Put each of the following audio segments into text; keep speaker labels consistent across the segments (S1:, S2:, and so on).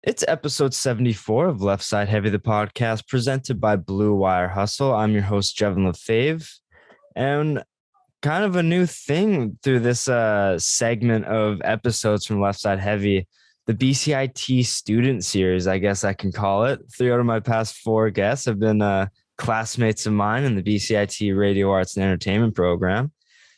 S1: It's episode 74 of Left Side Heavy, the podcast presented by Blue Wire Hustle. I'm your host, Jevin Lefebvre, and kind of a new thing through this segment of episodes from Left Side Heavy, the BCIT student series, I guess I can call it. 3 out of my past 4 guests have been classmates of mine in the BCIT Radio Arts and Entertainment program.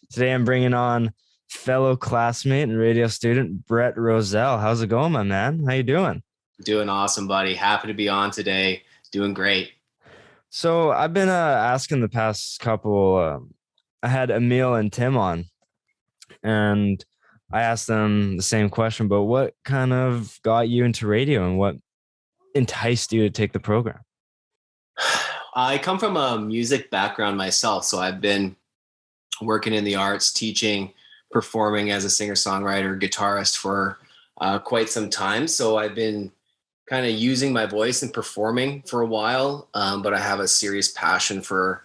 S1: Today I'm bringing on fellow classmate and radio student Brett Roselle. How's it going, my man? How you doing?
S2: Doing awesome, buddy. Happy to be on today. Doing great.
S1: So I've been asking the past couple. I had Emil and Tim on, and I asked them the same question. But what kind of got you into radio, and what enticed you to take the program?
S2: I come from a music background myself, so I've been working in the arts, teaching, performing as a singer-songwriter, guitarist for quite some time. So I've been kind of using my voice and performing for a while, but I have a serious passion for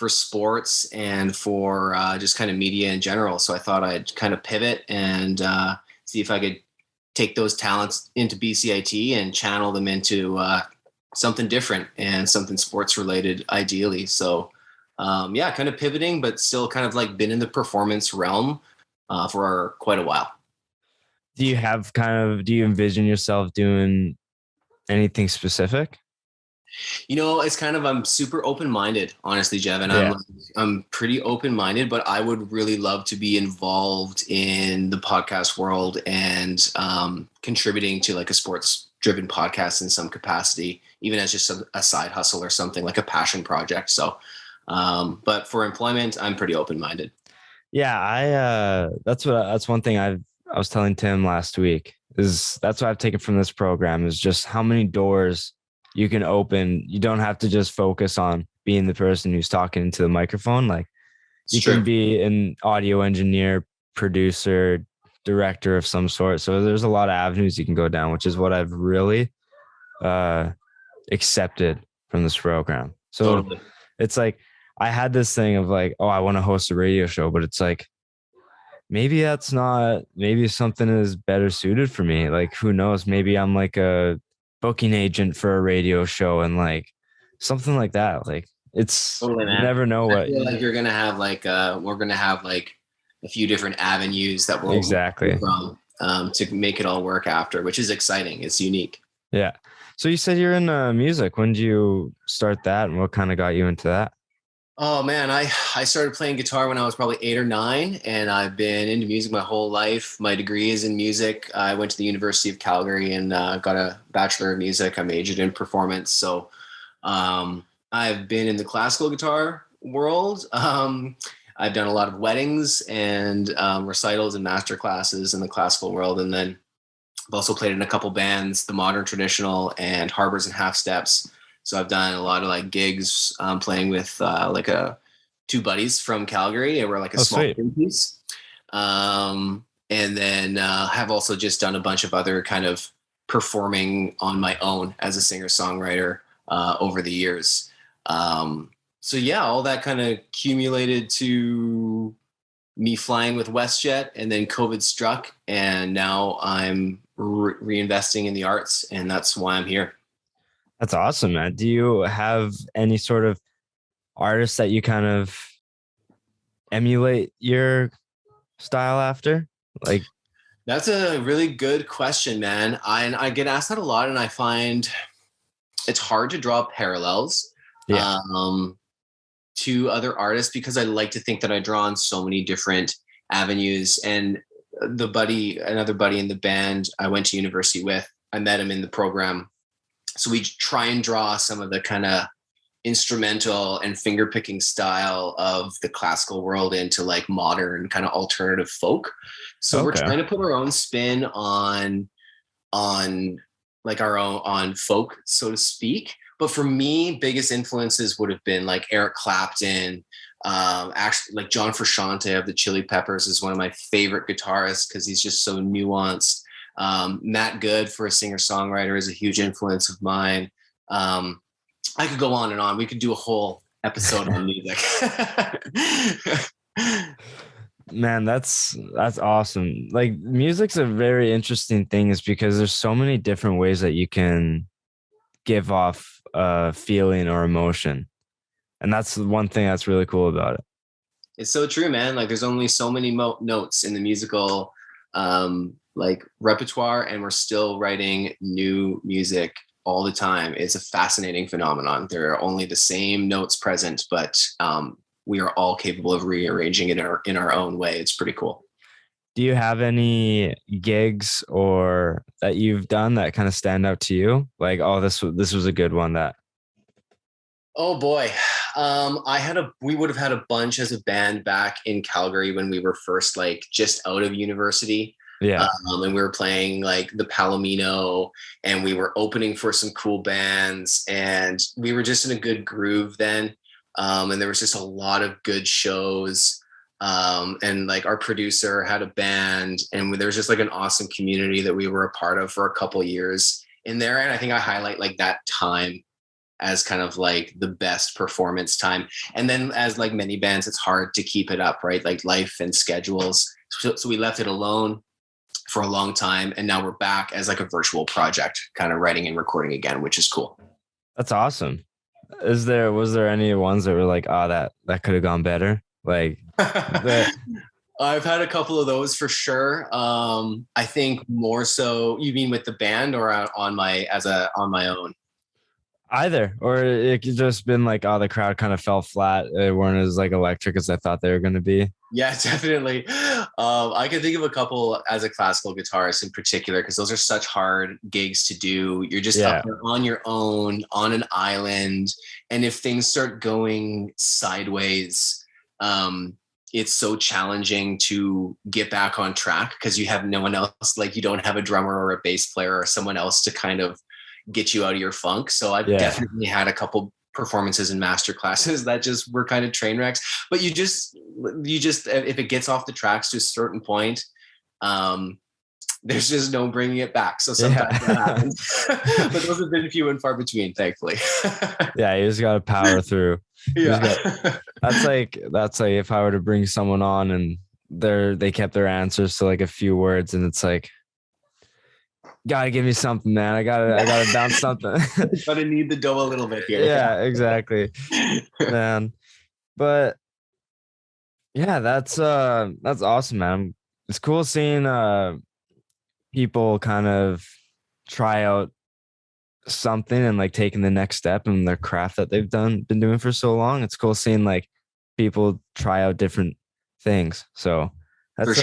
S2: sports and for just kind of media in general. So I thought I'd kind of pivot and see if I could take those talents into BCIT and channel them into something different and something sports related, ideally. So yeah, kind of pivoting, but still kind of like been in the performance realm for quite a while.
S1: Do you envision yourself doing anything specific?
S2: It's kind of, I'm super open-minded, honestly, Jevin.
S1: Yeah.
S2: I'm pretty open-minded, but I would really love to be involved in the podcast world and contributing to like a sports-driven podcast in some capacity, even as just a side hustle or something, like a passion project. So, but for employment, I'm pretty open-minded.
S1: Yeah, that's one thing I was telling Tim last week. That's what I've taken from this program is just how many doors you can open. You don't have to just focus on being the person who's talking into the microphone. Like you can be an audio engineer, producer, director of some sort. So there's a lot of avenues you can go down, which is what I've really accepted from this program. So totally. It's like I had this thing of like, oh, I want to host a radio show, but it's like, maybe something is better suited for me. Like, who knows? Maybe I'm like a booking agent for a radio show and like something like that. Like it's, totally, you never know what.
S2: I feel like you're going to have like, we're going to have like a few different avenues that we'll
S1: exactly
S2: from to make it all work after, which is exciting. It's unique.
S1: Yeah. So you said you're in music. When did you start that and what kind of got you into that?
S2: Oh man, I started playing guitar when I was probably 8 or 9, and I've been into music my whole life. My degree is in music. I went to the University of Calgary and got a Bachelor of Music. I majored in performance. So I've been in the classical guitar world. I've done a lot of weddings and recitals and master classes in the classical world. And then I've also played in a couple bands, the modern traditional and Harbors and Half Steps. So I've done a lot of like gigs playing with like two buddies from Calgary, and we're like a small piece. And then have also just done a bunch of other kind of performing on my own as a singer-songwriter over the years. So yeah, all that kind of accumulated to me flying with WestJet, and then COVID struck, and now I'm reinvesting in the arts, and that's why I'm here.
S1: That's awesome, man. Do you have any sort of artists that you kind of emulate your style after? Like,
S2: that's a really good question, man. I get asked that a lot, and I find it's hard to draw parallels to other artists because I like to think that I draw on so many different avenues. And another buddy in the band I went to university with, I met him in the program. So we try and draw some of the kind of instrumental and finger picking style of the classical world into like modern kind of alternative folk. So we're trying to put our own spin on like on folk, so to speak. But for me, biggest influences would have been like Eric Clapton, actually like John Frusciante of the Chili Peppers is one of my favorite guitarists because he's just so nuanced. Matt Good for a singer-songwriter is a huge influence of mine. I could go on and on. We could do a whole episode on music.
S1: Man, that's awesome. Like music's a very interesting thing is because there's so many different ways that you can give off a feeling or emotion. And that's the one thing that's really cool about it.
S2: It's so true, man. Like there's only so many notes in the musical like repertoire, and we're still writing new music all the time. It's a fascinating phenomenon. There are only the same notes present, but we are all capable of rearranging it in our own way. It's pretty cool.
S1: Do you have any gigs or that you've done that kind of stand out to you? Like, oh, this was a good one that.
S2: Oh boy. We would have had a bunch as a band back in Calgary when we were first like just out of university.
S1: Yeah.
S2: And we were playing like the Palomino, and we were opening for some cool bands, and we were just in a good groove then. And there was just a lot of good shows. And like our producer had a band, and there was just like an awesome community that we were a part of for a couple years in there. And I think I highlight like that time as kind of like the best performance time. And then as like many bands, it's hard to keep it up, right? Like life and schedules. So we left it alone for a long time. And now we're back as like a virtual project, kind of writing and recording again, which is cool.
S1: That's awesome. Was there any ones that were like, oh, that could have gone better? Like
S2: I've had a couple of those for sure. I think more so, you mean with the band or on my own?
S1: either, or it could just been like, oh, the crowd kind of fell flat. They weren't as like electric as I thought they were going to be.
S2: Yeah, definitely. I can think of a couple as a classical guitarist in particular, because those are such hard gigs to do. You're just up there on your own on an island. And if things start going sideways, it's so challenging to get back on track because you have no one else. Like you don't have a drummer or a bass player or someone else to kind of get you out of your funk. So I've definitely had a couple performances and master classes that just were kind of train wrecks. But you just if it gets off the tracks to a certain point, there's just no bringing it back. So sometimes that happens, but those have been few and far between, thankfully.
S1: Yeah, you just got to power through. That's like if I were to bring someone on and they kept their answers to like a few words, and it's like, gotta give me something, man. I gotta bounce something.
S2: Gotta need the dough a little bit here.
S1: Yeah, exactly, man. But yeah, that's awesome, man. It's cool seeing people kind of try out something and like taking the next step in their craft that they've been doing for so long. It's cool seeing like people try out different things. So that's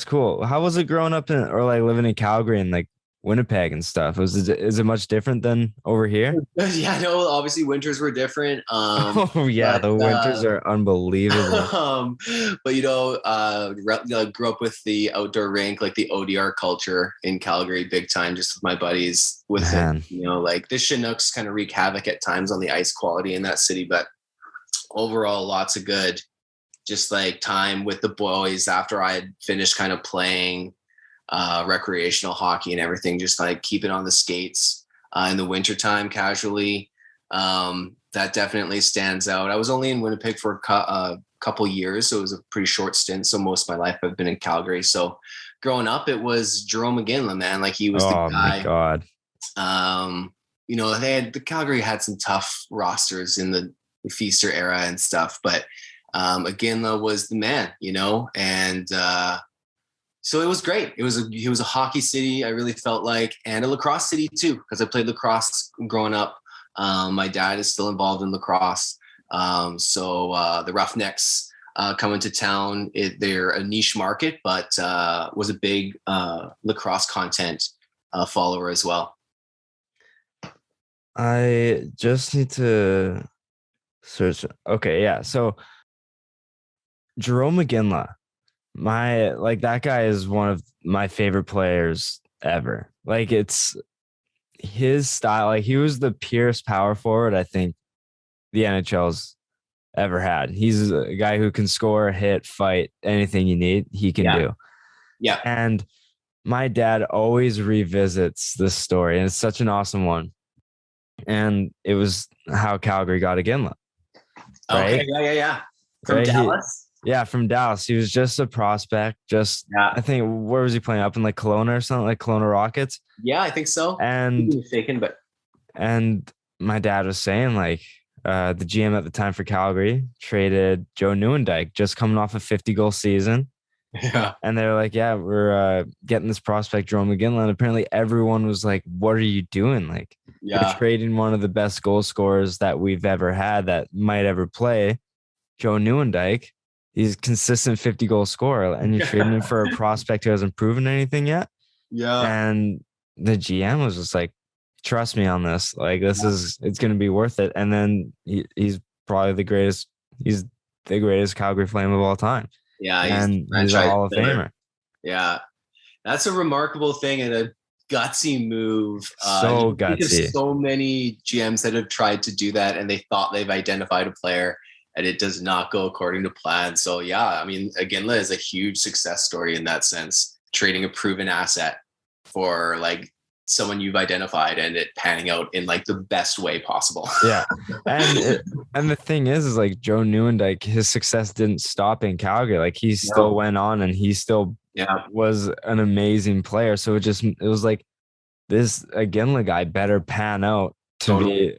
S1: cool. How was it growing up or like living in Calgary and like Winnipeg and stuff? Is it much different than over here?
S2: Yeah, no, obviously winters were different.
S1: Oh yeah, the winters are unbelievable.
S2: But grew up with the outdoor rink, like the ODR culture in Calgary, big time, just with my buddies with it. Like the Chinooks kind of wreak havoc at times on the ice quality in that city, but overall lots of good just like time with the boys after I had finished kind of playing recreational hockey and everything, just like keep it on the skates in the wintertime casually. That definitely stands out. I was only in Winnipeg for a couple years, so it was a pretty short stint. So most of my life I've been in Calgary. So growing up, it was Jerome McGinley, man. Like he was the guy.
S1: Oh my God.
S2: Calgary had some tough rosters in the Feaster era and stuff, but McGinley was the man, and so it was great. It was a hockey city, I really felt like, and a lacrosse city too, because I played lacrosse growing up. My dad is still involved in lacrosse. So the Roughnecks coming to town, they're a niche market, but was a big lacrosse content follower as well.
S1: I just need to search. Okay, yeah. So Jerome McGinley, that guy is one of my favorite players ever. Like it's his style. Like he was the purest power forward I think the NHL's ever had. He's a guy who can score, hit, fight, anything you need, he can do.
S2: Yeah.
S1: And my dad always revisits this story, and it's such an awesome one. And it was how Calgary got McGinley.
S2: Right? Okay, yeah. From Dallas?
S1: Yeah, from Dallas. He was just a prospect. I
S2: Yeah.
S1: think, where was he playing? Up in like Kelowna or something, like Kelowna Rockets.
S2: Yeah, I think so. Could
S1: And
S2: be mistaken, but
S1: and my dad was saying like the GM at the time for Calgary traded Joe Nieuwendyk, just coming off a 50-goal season.
S2: yeah.
S1: And they're like, yeah, we're getting this prospect, Jerome McGinley. And apparently everyone was like, what are you doing? Like, you're
S2: Yeah.
S1: trading one of the best goal scorers that we've ever had that might ever play, Joe Nieuwendyk. He's a consistent 50-goal scorer, and you're trading him for a prospect who hasn't proven anything yet.
S2: Yeah.
S1: And the GM was just like, trust me on this. Like, it's going to be worth it. And then he's probably he's the greatest Calgary Flame of all time.
S2: Yeah,
S1: And he's a
S2: franchise
S1: Hall of
S2: player.
S1: Famer.
S2: Yeah, that's a remarkable thing and a gutsy move.
S1: So
S2: Think of
S1: gutsy.
S2: so many GMs that have tried to do that and they thought they've identified a player and it does not go according to plan. So yeah, I mean, Aginla is a huge success story in that sense, trading a proven asset for like someone you've identified and it panning out in like the best way possible.
S1: Yeah. And the thing is like Joe Nieuwendyk, his success didn't stop in Calgary. Like he still went on and he still was an amazing player. So it was like this Aginla guy better pan out to be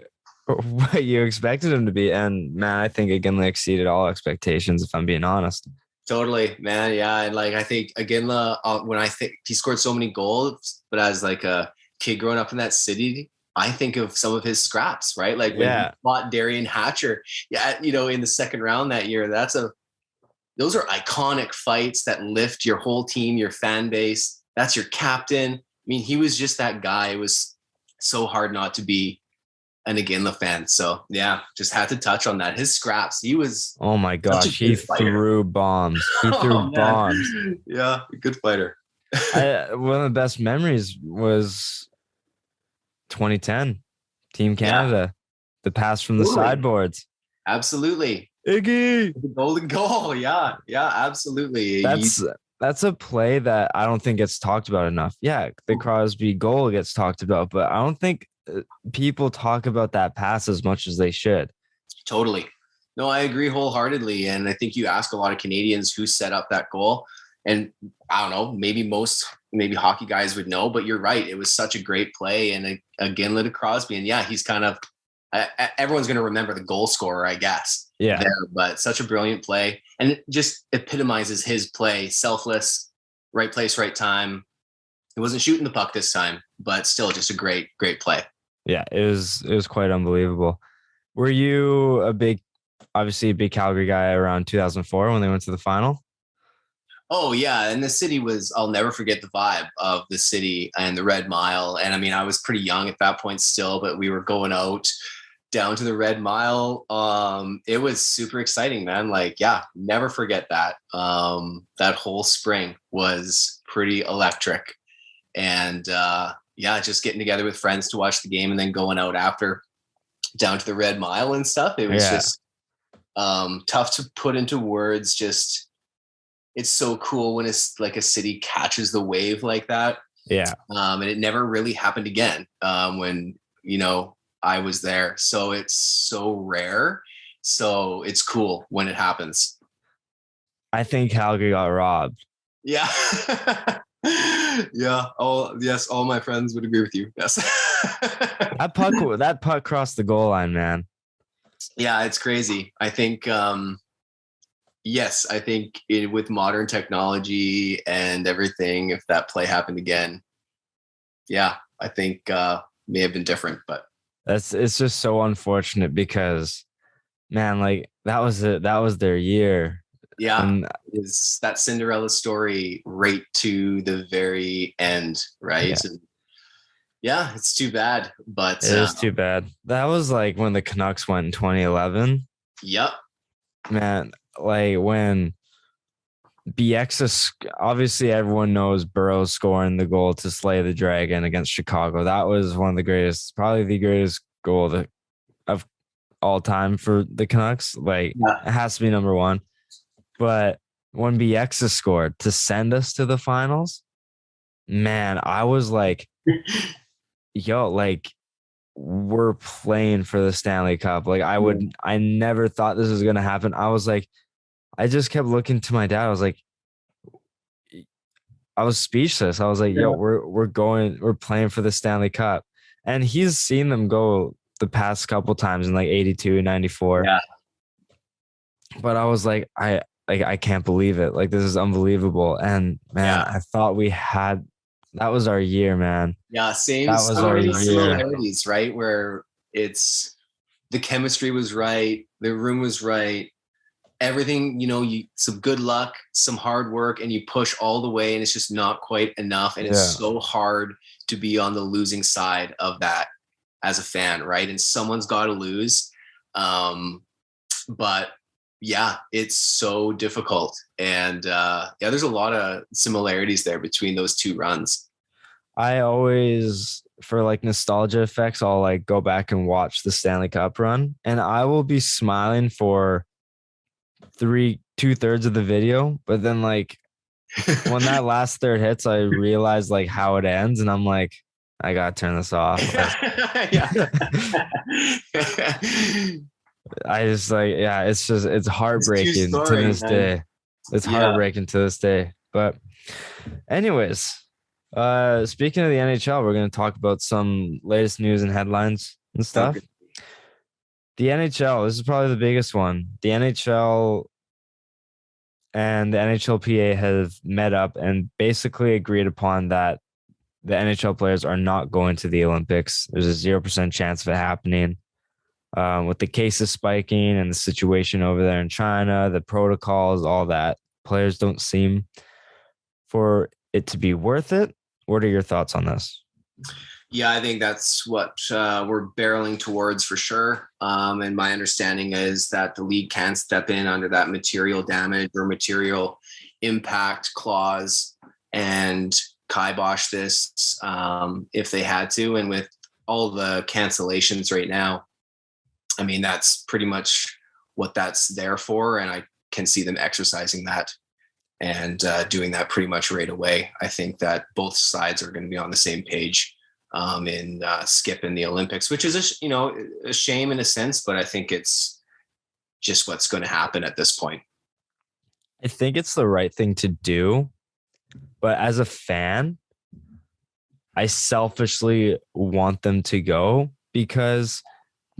S1: what you expected him to be. And man, I think Aginla exceeded all expectations, if I'm being honest.
S2: Totally, man. Yeah. And like, I think Aginla, when I think he scored so many goals, but as like a kid growing up in that city, I think of some of his scraps, right? Like when he fought Darian Hatcher, in the second round that year, those are iconic fights that lift your whole team, your fan base. That's your captain. I mean, he was just that guy. It was so hard not to be an Aginla fan. So yeah, just had to touch on that. His scraps, he was.
S1: Oh my gosh, he threw bombs. He threw bombs.
S2: Yeah, good fighter.
S1: One of the best memories was 2010, Team Canada, the pass from the sideboards.
S2: Absolutely.
S1: Iggy.
S2: The golden goal. Yeah, absolutely.
S1: That's a play that I don't think gets talked about enough. Yeah, the Crosby goal gets talked about, but I don't think people talk about that pass as much as they should.
S2: Totally. No, I agree wholeheartedly. And I think you ask a lot of Canadians who set up that goal. And I don't know, maybe hockey guys would know, but you're right. It was such a great play. And again, to Crosby. And yeah, he's kind of, everyone's going to remember the goal scorer, I guess.
S1: Yeah.
S2: But such a brilliant play. And it just epitomizes his play. Selfless, right place, right time. He wasn't shooting the puck this time, but still just a great, great play.
S1: Yeah, it was quite unbelievable. Were you obviously a big Calgary guy around 2004 when they went to the final?
S2: Oh yeah, and the city I'll never forget the vibe of the city and the Red Mile. And I mean, I was pretty young at that point still, but we were going out down to the Red Mile. It was super exciting, man. Like, yeah, never forget that. That whole spring was pretty electric. And just getting together with friends to watch the game and then going out after down to the Red Mile and stuff. It was just tough to put into words. Just, it's so cool when it's like a city catches the wave like that.
S1: Yeah.
S2: And it never really happened again when, I was there. So it's so rare. So it's cool when it happens.
S1: I think Calgary got robbed.
S2: Yeah. Yeah. Oh, yes. All my friends would agree with you. Yes.
S1: That puck crossed the goal line, man.
S2: Yeah, it's crazy. I think, with modern technology and everything, if that play happened again, yeah, I think may have been different, but
S1: it's just so unfortunate because, man, like that was their year.
S2: Yeah, and it's that Cinderella story right to the very end, right?
S1: Yeah.
S2: And yeah, it's too bad, but
S1: it is too bad. That was like when the Canucks went in 2011.
S2: Yep.
S1: Man, like when BX, obviously everyone knows Burrows scoring the goal to slay the Dragon against Chicago. That was one of the greatest, probably the greatest goal of all time for the Canucks. Like, it has to be number one. But when BX scored to send us to the finals, man, I was like, yo, like, we're playing for the Stanley Cup. Like, I never thought this was going to happen. I was like, I just kept looking to my dad. I was like, I was speechless. I was like, yo, we're playing for the Stanley Cup. And he's seen them go the past couple times in like 82, 94.
S2: Yeah.
S1: But I was like, I can't believe it. Like, this is unbelievable. And man,
S2: Yeah.
S1: I thought that was our year, man.
S2: Yeah. Same.
S1: That was our year.
S2: Similarities, right? Where it's the chemistry was right, the room was right, everything, some good luck, some hard work, and you push all the way, and it's just not quite enough. And it's so hard to be on the losing side of that as a fan, right? And someone's got to lose. But yeah, it's so difficult. And there's a lot of similarities there between those two runs.
S1: I always, for like nostalgia effects, I'll like go back and watch the Stanley Cup run, and I will be smiling for 2/3 of the video. But then like when that last third hits, I realize like how it ends, and I'm like, I gotta turn this off. I just like, it's heartbreaking to this day. It's heartbreaking to this day. But anyways, speaking of the NHL, we're going to talk about some latest news and headlines and stuff.
S2: Okay.
S1: The NHL, this is probably the biggest one. The NHL and the NHLPA have met up and basically agreed upon that the NHL players are not going to the Olympics. There's a 0% chance of it happening. With the cases spiking and the situation over there in China, the protocols, all that, players don't seem for it to be worth it. What are your thoughts on this?
S2: Yeah, I think that's what we're barreling towards for sure. And my understanding is that the league can step in under that material damage or material impact clause and kibosh this if they had to. And with all the cancellations right now, I mean, that's pretty much what that's there for. And I can see them exercising that and doing that pretty much right away. I think that both sides are going to be on the same page in skipping the Olympics, which is a shame in a sense, but I think it's just what's going to happen at this point.
S1: I think it's the right thing to do, but as a fan, I selfishly want them to go because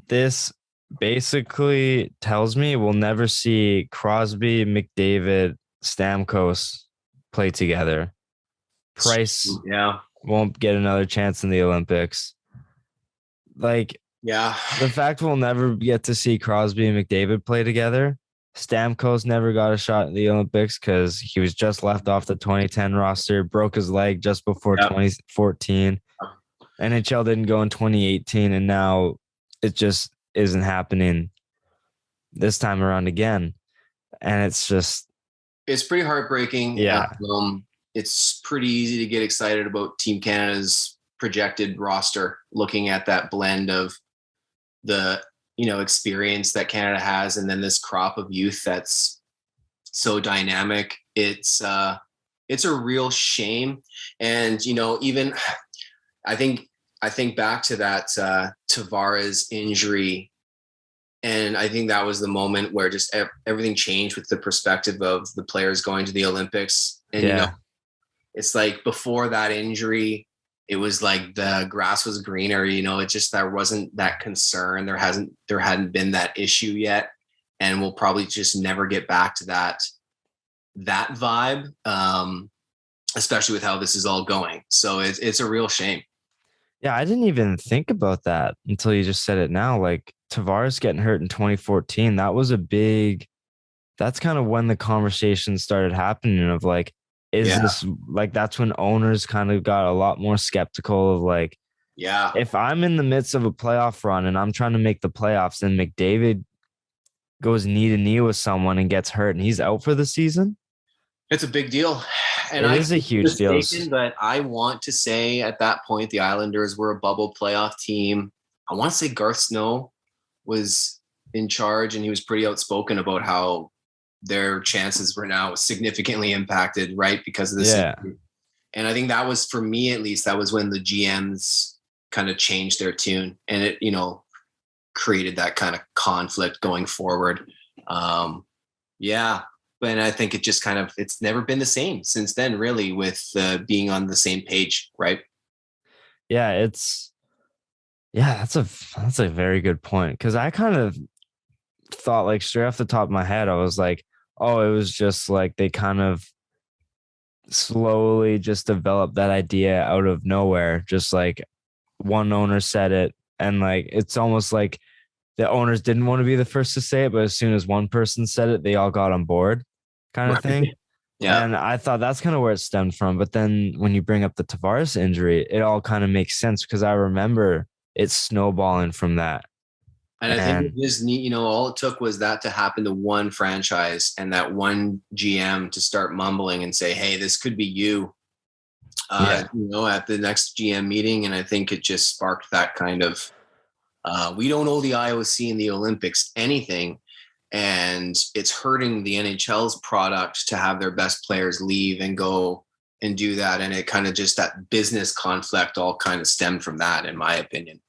S1: this basically tells me we'll never see Crosby, McDavid, Stamkos play together. Price won't get another chance in the Olympics. The fact we'll never get to see Crosby and McDavid play together. Stamkos never got a shot in the Olympics because he was just left off the 2010 roster, broke his leg just before 2014. NHL didn't go in 2018, and now it just isn't happening this time around again. And it's
S2: pretty heartbreaking.
S1: Yeah.
S2: It's pretty easy to get excited about Team Canada's projected roster, looking at that blend of the, experience that Canada has. And then this crop of youth that's so dynamic. It's a real shame. And, even I think back to that Tavares injury. And I think that was the moment where just everything changed with the perspective of the players going to the Olympics. And, it's like before that injury, it was like the grass was greener, it just, there wasn't that concern. There hadn't been that issue yet. And we'll probably just never get back to that vibe, especially with how this is all going. So it's a real shame.
S1: Yeah, I didn't even think about that until you just said it now. Like Tavares getting hurt in 2014, that's kind of when the conversation started happening of like, this like, that's when owners kind of got a lot more skeptical of like, if I'm in the midst of a playoff run and I'm trying to make the playoffs and McDavid goes knee to knee with someone and gets hurt and he's out for the season.
S2: It's a big deal. And
S1: it is a huge deal.
S2: But I want to say at that point, the Islanders were a bubble playoff team. I want to say Garth Snow was in charge and he was pretty outspoken about how their chances were now significantly impacted, right? Because of this.
S1: Yeah.
S2: And I think that was, for me at least, that was when the GMs kind of changed their tune and it, created that kind of conflict going forward. But I think it just it's never been the same since then, really, with being on the same page, right?
S1: Yeah, that's a very good point, because I kind of thought, like, straight off the top of my head, I was like, oh, it was just like they kind of slowly just developed that idea out of nowhere. Just like one owner said it, and like it's almost like the owners didn't want to be the first to say it, but as soon as one person said it, they all got on board, kind of thing.
S2: Yeah.
S1: And I thought that's kind of where it stemmed from. But then when you bring up the Tavares injury, it all kind of makes sense, because I remember it snowballing from that.
S2: And I think it
S1: And
S2: was neat, all it took was that to happen to one franchise and that one GM to start mumbling and say, hey, this could be you,
S1: yeah,
S2: at the next GM meeting. And I think it just sparked that kind of, we don't owe the IOC and the Olympics anything. And it's hurting the NHL's product to have their best players leave and go and do that. And it kind of just, that business conflict all kind of stemmed from that, in my opinion.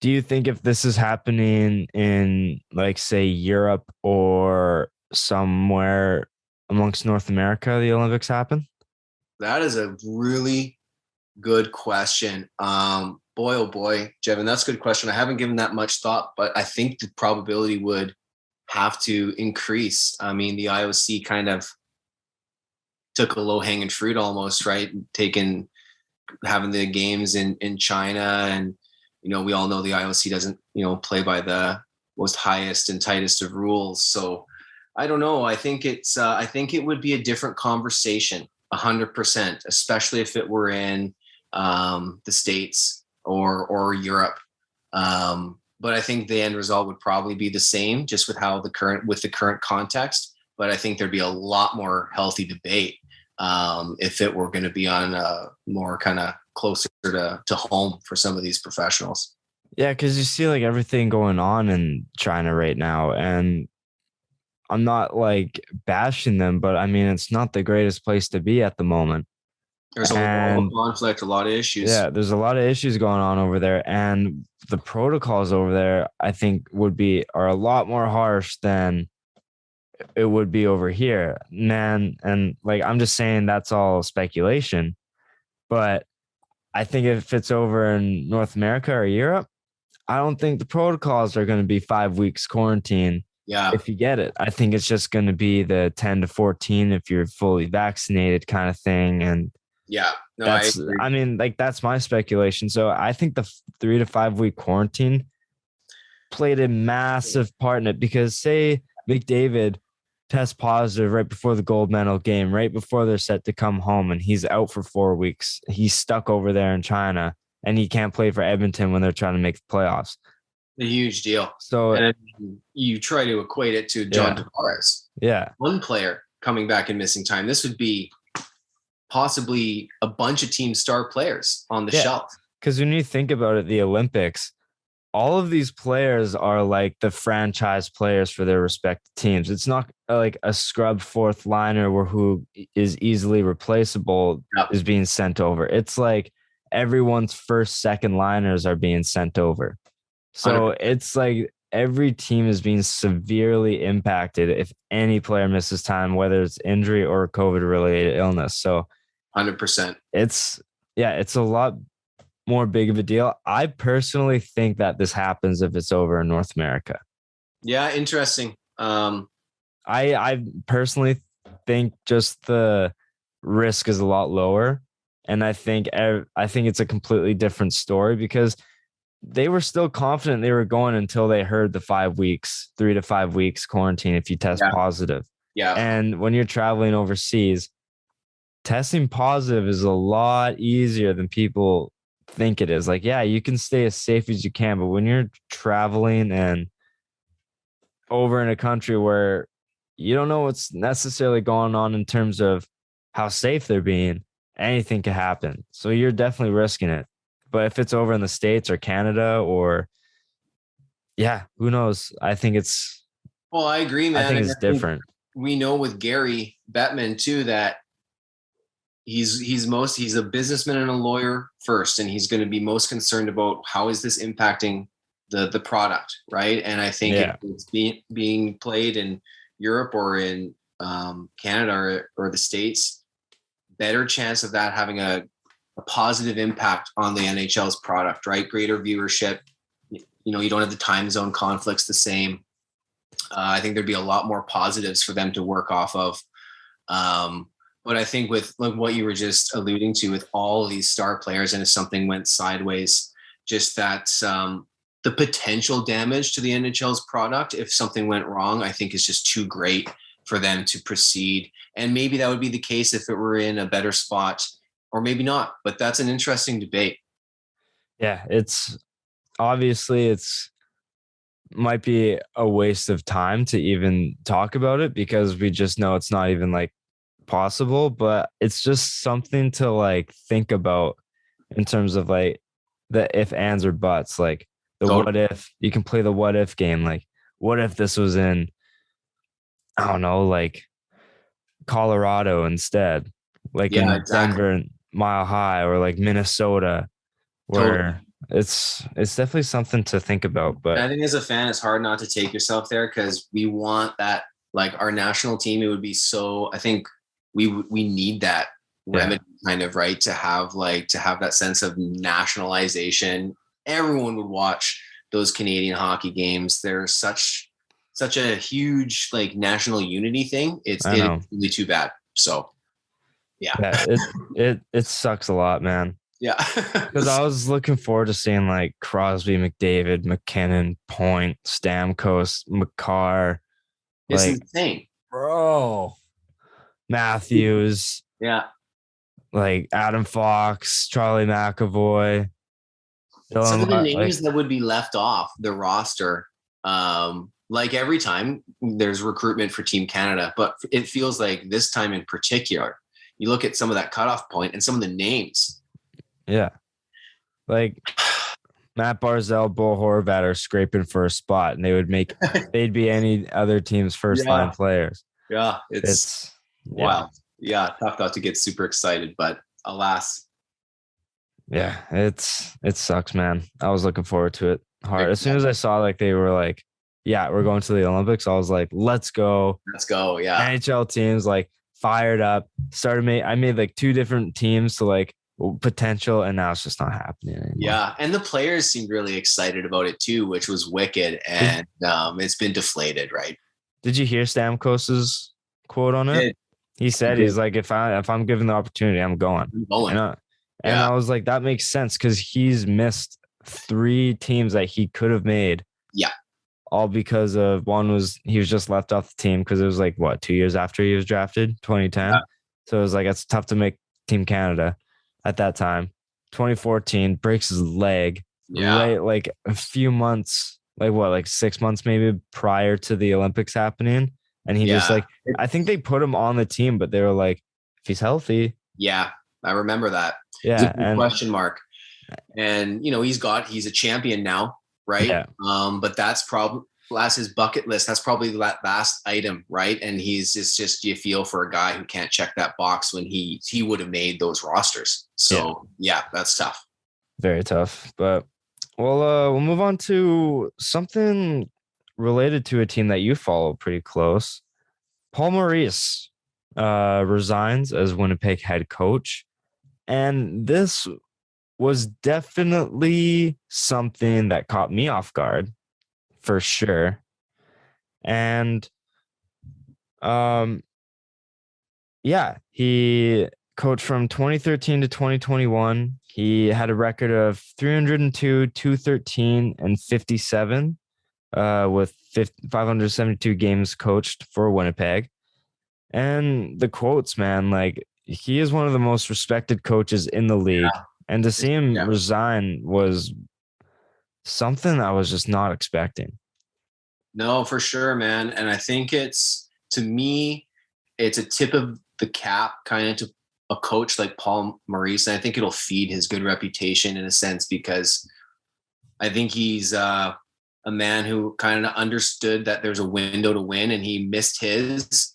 S1: do you think if this is happening in, like, say, Europe or somewhere amongst North America, the Olympics happen?
S2: That is a really good question. Boy, oh boy, Jevin, that's a good question. I haven't given that much thought, but I think the probability would have to increase. I mean, the IOC kind of took a low hanging fruit almost, right? Having the games in China, and we all know the IOC doesn't play by the most highest and tightest of rules. So I don't know. I think I think it would be a different conversation, 100%, especially if it were in the States or Europe. But I think the end result would probably be the same, just with how the current context. But I think there'd be a lot more healthy debate if it were going to be on more kind of closer to home for some of these professionals.
S1: Yeah, because you see, like, everything going on in China right now, and I'm not like bashing them, but I mean, it's not the greatest place to be at the moment.
S2: There's a lot of
S1: And
S2: conflict, a lot of issues.
S1: yeah, there's a lot of issues going on over there, and the protocols over there, I think, are a lot more harsh than it would be over here, man. And like, I'm just saying that's all speculation, but I think if it's over in North America or Europe, I don't think the protocols are going to be 5 weeks quarantine.
S2: Yeah.
S1: If you get it, I think it's just going to be the 10 to 14 if you're fully vaccinated kind of thing. And
S2: Yeah. No,
S1: I mean, like, that's my speculation. So I think the 3 to 5 week quarantine played a massive part in it, because say McDavid tests positive right before the gold medal game, right before they're set to come home, and he's out for 4 weeks. He's stuck over there in China, and he can't play for Edmonton when they're trying to make the playoffs.
S2: a huge deal.
S1: So
S2: And you try to equate it to John Tavares,
S1: yeah,
S2: one player coming back and missing time. This would be possibly a bunch of team star players on the shelf.
S1: because when you think about it, the Olympics, all of these players are like the franchise players for their respective teams. It's not like a scrub fourth liner who is easily replaceable is being sent over. It's like everyone's first, second liners are being sent over. So
S2: 100%.
S1: it's like every team is being severely impacted if any player misses time, whether it's injury or COVID related illness. So
S2: 100%.
S1: it's a lot more big of a deal. I personally think that this happens if it's over in North America.
S2: Yeah, interesting.
S1: I personally think just the risk is a lot lower, and I think it's a completely different story, because they were still confident they were going until they heard the 5 weeks, 3 to 5 weeks quarantine if you test positive.
S2: Yeah.
S1: And when you're traveling overseas, testing positive is a lot easier than people think it is. Like, yeah, you can stay as safe as you can, but when you're traveling and over in a country where you don't know what's necessarily going on in terms of how safe they're being, anything can happen. So you're definitely risking it. But if it's over in the States or Canada or who knows? I think it's
S2: Well, I agree, man.
S1: I think it's different.
S2: We know with Gary Bettman too that he's a businessman and a lawyer first, and he's going to be most concerned about how is this impacting the product, right? And I think it's being played in Europe or in Canada or the States, better chance of that having a positive impact on the NHL's product, right? Greater viewership. You don't have the time zone conflicts the same. I think there'd be a lot more positives for them to work off of. But I think with like what you were just alluding to with all of these star players, and if something went sideways, just that the potential damage to the NHL's product, if something went wrong, I think is just too great for them to proceed. And maybe that would be the case if it were in a better spot, or maybe not. But that's an interesting debate.
S1: Yeah, it's obviously might be a waste of time to even talk about it because we just know it's not even like possible, but it's just something to like think about in terms of like the if, ands, or buts. Like the what if, you can play the what if game. Like, what if this was in, I don't know, like Colorado instead, like in
S2: Exactly.
S1: Denver, Mile High, or like Minnesota, where it's definitely something to think about. But
S2: I think as a fan, it's hard not to take yourself there because we want that, like our national team. It would be so. I think we need that remedy, kind of, right, to have that sense of nationalization. Everyone would watch those Canadian hockey games. There's such a huge like national unity thing. It's really too bad. So yeah,
S1: it sucks a lot, man.
S2: Yeah.
S1: Because I was looking forward to seeing like Crosby, McDavid, McKinnon, Point, Stamkos, McCarr.
S2: It's
S1: like,
S2: insane.
S1: Bro. Matthews.
S2: Yeah.
S1: Like Adam Fox, Charlie McAvoy.
S2: Some of the names that would be left off the roster. Like every time there's recruitment for Team Canada, but it feels like this time in particular, you look at some of that cutoff point and some of the names.
S1: Yeah. Like Matt Barzell, Bo Horvat are scraping for a spot, and they'd be any other team's first line players.
S2: Yeah. It's wild. Yeah. Tough not to get super excited, but alas.
S1: Yeah. It sucks, man. I was looking forward to it hard. As soon as I saw like they were like, yeah, we're going to the Olympics, I was like, let's go.
S2: Let's go. Yeah.
S1: NHL teams like fired up. I made like 2 different teams to like potential, and now it's just not happening anymore.
S2: Yeah, and the players seemed really excited about it too, which was wicked, and it's been deflated, right?
S1: Did you hear Stamkos's quote on it? He said he's like, if I'm given the opportunity, I'm going. And I was like, that makes sense because he's missed 3 teams that he could have made.
S2: Yeah.
S1: All because of one was he was just left off the team because it was like 2 years after he was drafted, 2010. So it was like, it's tough to make Team Canada at that time. 2014 breaks his leg. Like a few months, like 6 months maybe prior to the Olympics happening. And he just like, I think they put him on the team, but they were like, if he's healthy.
S2: Yeah, I remember that.
S1: Yeah.
S2: And question mark. And he's a champion now, right?
S1: Yeah.
S2: But that's his bucket list. That's probably that last item, right? And he's just you feel for a guy who can't check that box when he would have made those rosters. So yeah, that's tough.
S1: Very tough. But we'll move on to something related to a team that you follow pretty close. Paul Maurice resigns as Winnipeg head coach. And this was definitely something that caught me off guard, for sure. And he coached from 2013 to 2021. He had a record of 302, 213, and 57 with 572 games coached for Winnipeg. And the quotes, man, like, he is one of the most respected coaches in the league. Yeah. And to see him resign was something I was just not expecting.
S2: No, for sure, man. And I think to me, it's a tip of the cap kind of to a coach like Paul Maurice. And I think it'll feed his good reputation in a sense, because I think he's a man who kind of understood that there's a window to win, and he missed his.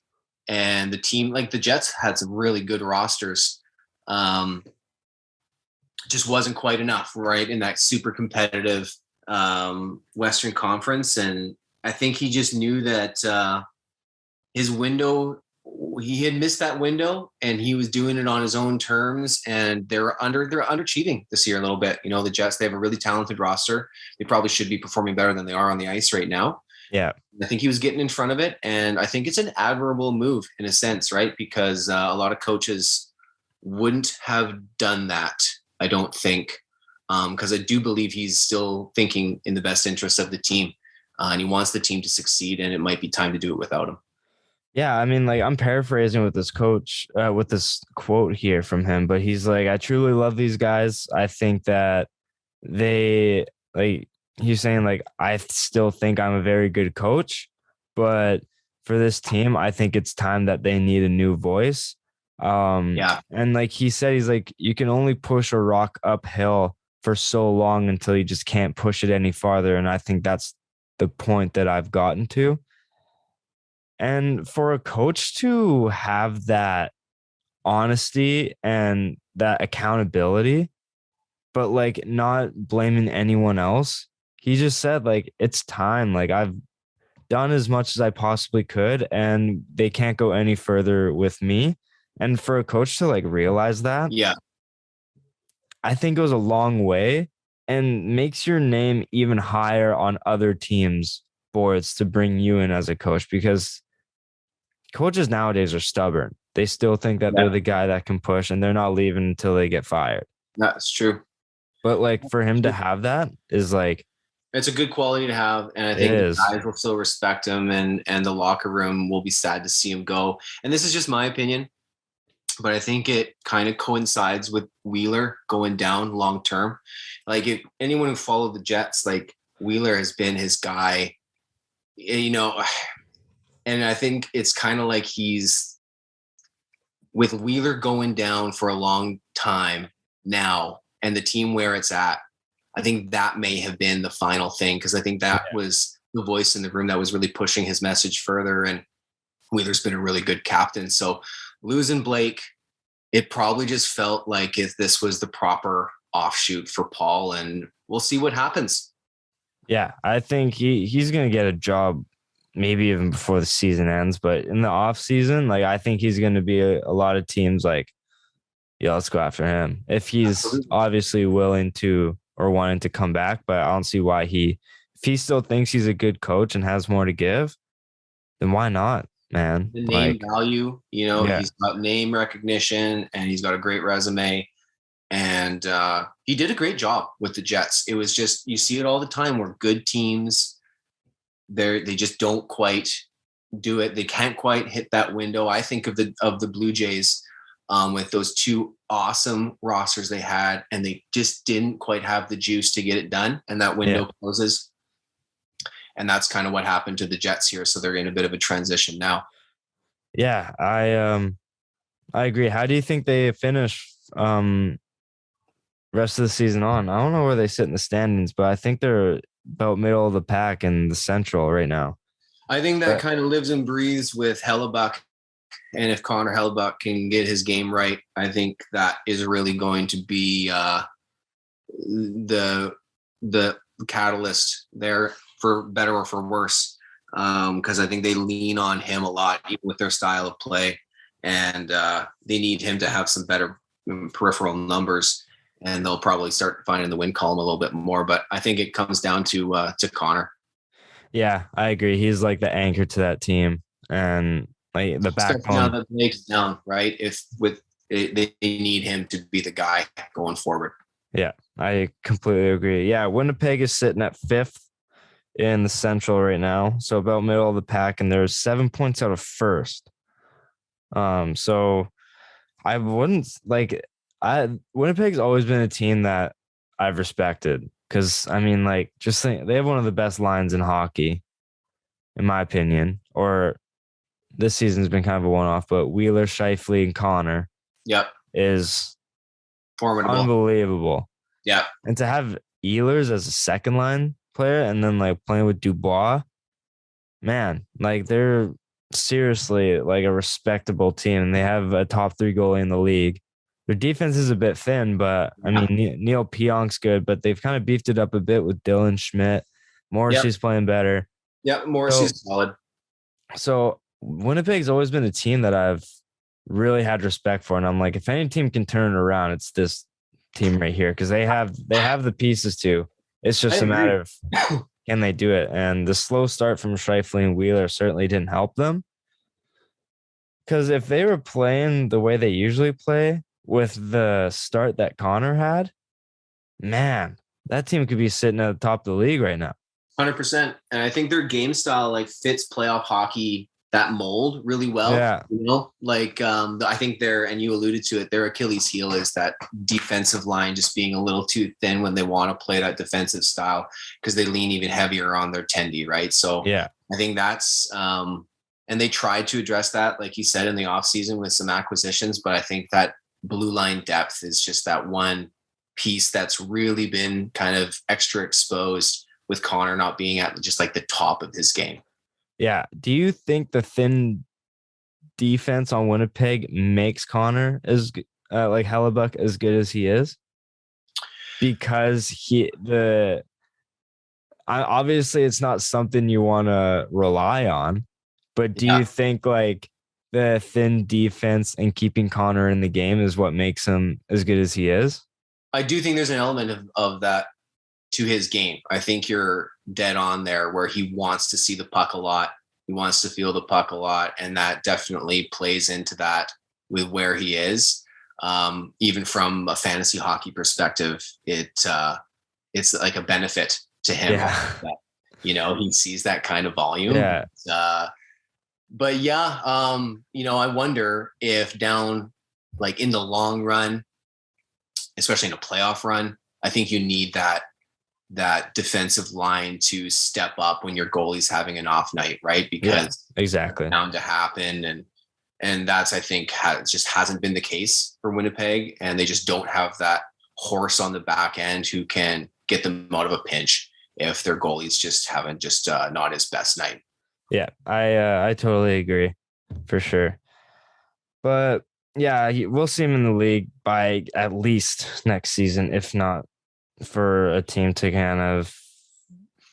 S2: And the team, like the Jets, had some really good rosters. Just wasn't quite enough, right, in that super competitive Western Conference. And I think he just knew that his window he had missed that window and he was doing it on his own terms, and they're underachieving this year a little bit. The Jets, they have a really talented roster. They probably should be performing better than they are on the ice right now.
S1: Yeah.
S2: I think he was getting in front of it, and I think it's an admirable move in a sense, right? Because a lot of coaches wouldn't have done that, I don't think, because I do believe he's still thinking in the best interest of the team, and he wants the team to succeed, and it might be time to do it without him.
S1: Yeah, I mean, like, I'm paraphrasing with this coach, with this quote here from him, but he's like, I truly love these guys. I think that they, like, he's saying, like, I still think I'm a very good coach, but for this team, I think it's time that they need a new voice.
S2: Yeah.
S1: And like he said, he's like, you can only push a rock uphill for so long until you just can't push it any farther. And I think that's the point that I've gotten to. And for a coach to have that honesty and that accountability, but like not blaming anyone else, he just said, like, it's time. Like, I've done as much as I possibly could, and they can't go any further with me. And for a coach to like realize that,
S2: Yeah.
S1: I think goes a long way and makes your name even higher on other teams' boards to bring you in as a coach, because coaches nowadays are stubborn. They still think that they're the guy that can push, and they're not leaving until they get fired.
S2: That's true.
S1: But like for him to have that is like,
S2: it's a good quality to have, and I think the guys will still respect him, and the locker room will be sad to see him go. And this is just my opinion, but I think it kind of coincides with Wheeler going down long term. Like, if anyone who followed the Jets, like, Wheeler has been his guy, and I think it's kind of like he's with Wheeler going down for a long time now, and the team where it's at. I think that may have been the final thing, because I think that was the voice in the room that was really pushing his message further. And Wheeler's been a really good captain. So losing Blake, it probably just felt like if this was the proper offshoot for Paul, and we'll see what happens.
S1: Yeah, I think he's going to get a job maybe even before the season ends. But in the off season, like, I think he's going to be a lot of teams like, yeah, let's go after him. If he's obviously willing to or wanting to come back, but I don't see why if he still thinks he's a good coach and has more to give, then why not, man?
S2: The name value, he's got name recognition, and he's got a great resume, and he did a great job with the Jets. It was just, you see it all the time where good teams, they just don't quite do it. They can't quite hit that window. I think of the Blue Jays, with those two awesome rosters they had, and they just didn't quite have the juice to get it done, and that window closes. And that's kind of what happened to the Jets here. So they're in a bit of a transition now.
S1: Yeah, I agree. How do you think they finish rest of the season on? I don't know where they sit in the standings, but I think they're about middle of the pack in the Central right now.
S2: I think that kind of lives and breathes with Hellebuck. And if Connor Hellebuck can get his game right, I think that is really going to be the catalyst there, for better or for worse, because I think they lean on him a lot, even with their style of play, and they need him to have some better peripheral numbers, and they'll probably start finding the win column a little bit more. But I think it comes down to Connor.
S1: Yeah, I agree. He's like the anchor to that team, and like the backbone.
S2: Now that Blake's down, right? If they need him to be the guy going forward.
S1: Yeah, I completely agree. Yeah, Winnipeg is sitting at 5th in the Central right now, so about middle of the pack, and there's 7 points out of first. So I wouldn't Winnipeg's always been a team that I've respected, because I mean, like, just think they have one of the best lines in hockey, in my opinion. Or this season's been kind of a one-off, but Wheeler, Scheifele, and Connor, is
S2: formidable,
S1: unbelievable.
S2: Yeah,
S1: and to have Ehlers as a second line player, and then like playing with Dubois, man, like they're seriously like a respectable team, and they have a top 3 goalie in the league. Their defense is a bit thin, but I mean, Neil Pionk's good, but they've kind of beefed it up a bit with Dylan Schmidt. Morrissey's playing better.
S2: Yeah, Morrissey's solid.
S1: So Winnipeg's always been a team that I've really had respect for, and I'm like, if any team can turn it around, it's this team right here because they have the pieces to. It's
S2: I
S1: just a
S2: agree.
S1: matter of can they do it. And the slow start from Scheifele and Wheeler certainly didn't help them. Because if they were playing the way they usually play with the start that Connor had, man, that team could be sitting at the top of the league right now.
S2: 100%. And I think their game style like fits playoff hockey, that mold really well.
S1: Yeah.
S2: I think and you alluded to it, their Achilles heel is that defensive line just being a little too thin when they want to play that defensive style because they lean even heavier on their tendy, right? So
S1: Yeah.
S2: I think that's and they tried to address that, like you said, in the offseason with some acquisitions, but I think that blue line depth is just that one piece that's really been kind of extra exposed with Connor not being at just like the top of his game.
S1: Yeah. Do you think the thin defense on Winnipeg makes Connor as like Hellebuck as good as he is? Because obviously it's not something you want to rely on, but do you think like the thin defense and keeping Connor in the game is what makes him as good as he is?
S2: I do think there's an element of that to his game. I think you're dead on there where he wants to see the puck a lot. He wants to feel the puck a lot. And that definitely plays into that with where he is. Even from a fantasy hockey perspective, it's like a benefit to him.
S1: Yeah.
S2: That, he sees that kind of volume.
S1: Yeah.
S2: But yeah, I wonder if down like in the long run, especially in a playoff run, I think you need that defensive line to step up when your goalie's having an off night, right? Because
S1: exactly
S2: bound to happen, and that's I think just hasn't been the case for Winnipeg, and they just don't have that horse on the back end who can get them out of a pinch if their goalies just haven't not his best night.
S1: Yeah, I totally agree for sure. But yeah, we'll see him in the league by at least next season, if not for a team to kind of.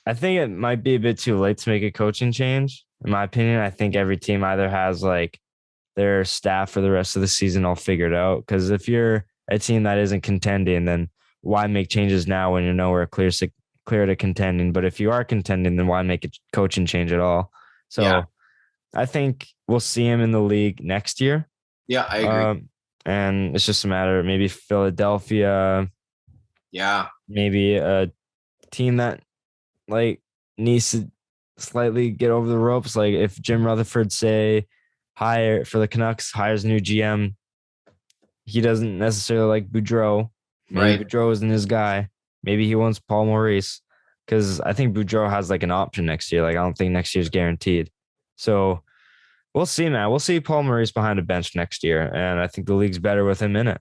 S1: I think it might be a bit too late to make a coaching change. In my opinion, I think every team either has like their staff for the rest of the season all figured out. Because if you're a team that isn't contending, then why make changes now when you're nowhere clear to contending? But if you are contending, then why make a coaching change at all? So I think we'll see him in the league next year.
S2: Yeah, I agree.
S1: And it's just a matter of maybe Philadelphia.
S2: Yeah.
S1: Maybe a team that like needs to slightly get over the ropes. Like if Jim Rutherford hire for the Canucks, hires a new GM, he doesn't necessarily like Boudreau. Maybe
S2: Right.
S1: Boudreau isn't his guy. Maybe he wants Paul Maurice because I think Boudreau has like an option next year. Like I don't think next year's guaranteed. So we'll see, man. We'll see Paul Maurice behind a bench next year. And I think the league's better with him in it.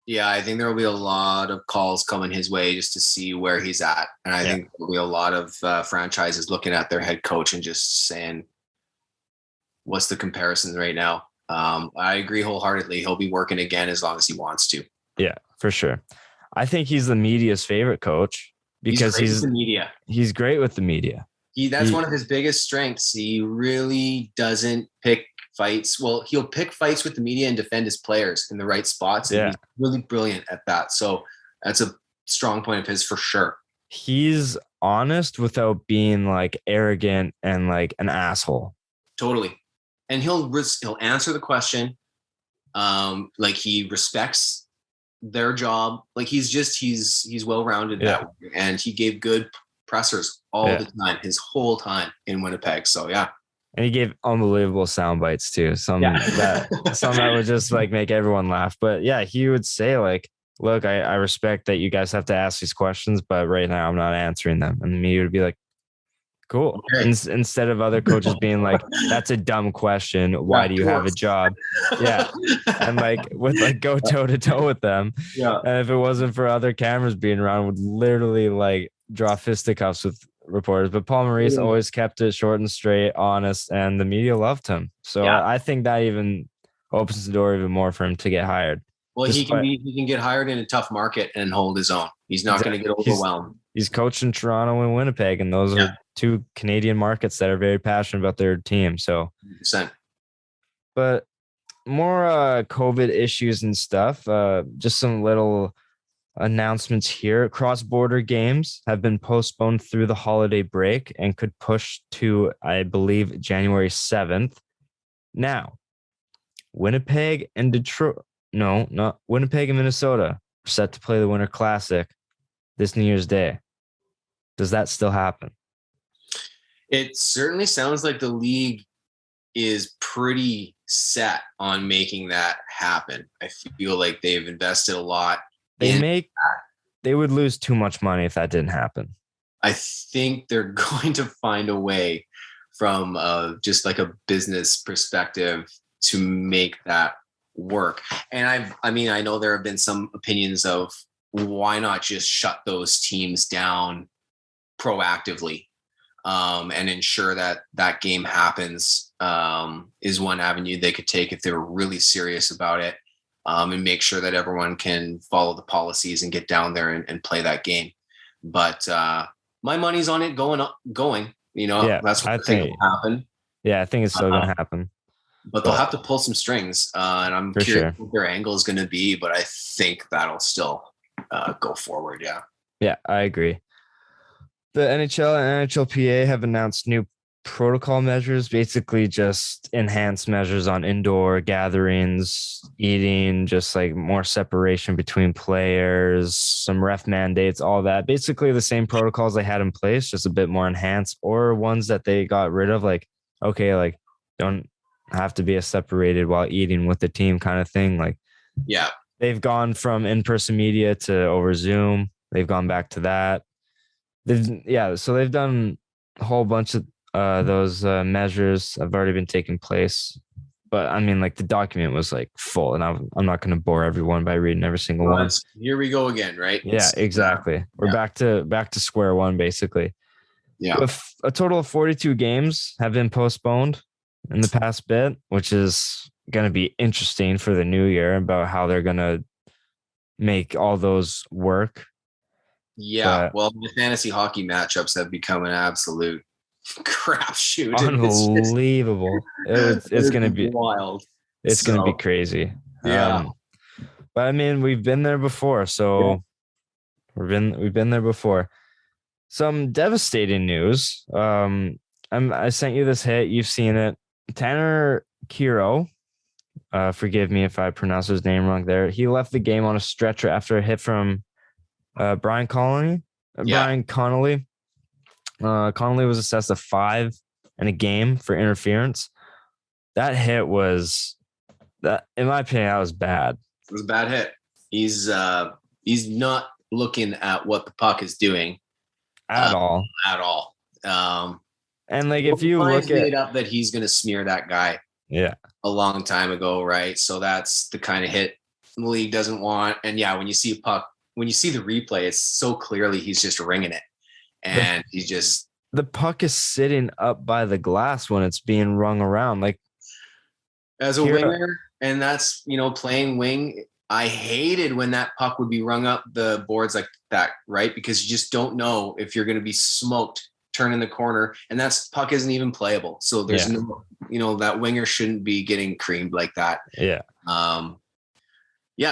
S2: Yeah, I think there will be a lot of calls coming his way just to see where he's at. And I think there will be a lot of franchises looking at their head coach and just saying, what's the comparisons right now? I agree wholeheartedly. He'll be working again as long as he wants to.
S1: Yeah, for sure. I think he's the media's favorite coach because
S2: he's the media.
S1: He's great with the media.
S2: That's one of his biggest strengths. He really doesn't pick fights. Well, he'll pick fights with the media and defend his players in the right spots. And he's really brilliant at that. So that's a strong point of his for sure.
S1: He's honest without being like arrogant and like an asshole.
S2: Totally. And he'll answer the question. Like he respects their job. Like he's well-rounded that way. And he gave good pressers all the time, his whole time in Winnipeg. So yeah.
S1: And he gave unbelievable sound bites too. Some that would just like make everyone laugh. But yeah, he would say like, look, I respect that you guys have to ask these questions, but right now I'm not answering them. And me would be like, cool. Okay. Instead of other coaches being like, that's a dumb question. Why do you have a job? Yeah. And like would like go toe to toe with them.
S2: Yeah.
S1: And if it wasn't for other cameras being around, would literally like draw fisticuffs with reporters. But Paul Maurice always kept it short and straight, honest, and the media loved him. So I think that even opens the door even more for him to get hired.
S2: Well, he can get hired in a tough market and hold his own. He's not going to get overwhelmed.
S1: He's coached in Toronto and Winnipeg, and those are two Canadian markets that are very passionate about their team. So
S2: 100%.
S1: But more COVID issues and stuff. Just some little announcements here. Cross-border games have been postponed through the holiday break and could push to, I believe, January 7th. Now, Winnipeg and Detroit, no, not Winnipeg and Minnesota, are set to play the Winter Classic this New Year's Day. Does that still happen?
S2: It certainly sounds like the league is pretty set on making that happen. I feel like they've invested a lot.
S1: They would lose too much money if that didn't happen.
S2: I think they're going to find a way from just like a business perspective to make that work. And I know there have been some opinions of why not just shut those teams down proactively and ensure that that game happens is one avenue they could take if they were really serious about it, and make sure that everyone can follow the policies and get down there and play that game. But my money's on it going. That's what I think will happen.
S1: Yeah, I think it's still going to happen.
S2: But they'll have to pull some strings, and I'm curious what their angle is going to be, but I think that'll still go forward. Yeah.
S1: Yeah, I agree. The NHL and NHLPA have announced new protocol measures, basically just enhanced measures on indoor gatherings, eating, just like more separation between players, some ref mandates, all that. Basically the same protocols they had in place, just a bit more enhanced, or ones that they got rid of, like, okay, like don't have to be as separated while eating with the team kind of thing. Like,
S2: yeah,
S1: they've gone from in-person media to over Zoom. They've gone back to that. So they've done a whole bunch of those measures have already been taking place. But I mean, like, the document was like full, and I'm not going to bore everyone by reading every single one.
S2: Here we go again, right?
S1: Yeah, exactly. We're back to square one, basically.
S2: Yeah.
S1: With a total of 42 games have been postponed in the past bit, which is going to be interesting for the new year about how they're going to make all those work.
S2: Yeah, well, the fantasy hockey matchups have become an absolute crapshoot.
S1: Unbelievable. It's going to be
S2: wild.
S1: It's going to be crazy.
S2: Yeah.
S1: But I mean, we've been there before. So we've been there before. Some devastating news. I sent you this hit. You've seen it. Tanner Kiro, forgive me if I pronounce his name wrong there. He left the game on a stretcher after a hit from Brian Connolly. Brian Connolly. Connolly was assessed a 5 in a game for interference. That hit was, that, in my opinion, that was bad.
S2: It was a bad hit. He's not looking at what the puck is doing
S1: at all. And like, if you look at
S2: it up that he's going to smear that guy,
S1: a
S2: long time ago, right? So that's the kind of hit the league doesn't want. And when you see a puck, when you see the replay, it's so clearly he's just ringing it, and he's just,
S1: the puck is sitting up by the glass when it's being rung around. Like,
S2: as a winger, and that's, playing wing, I hated when that puck would be rung up the boards like that, right? Because you just don't know if you're going to be smoked turning the corner, and that's puck isn't even playable. So there's no, that winger shouldn't be getting creamed like that.
S1: Yeah.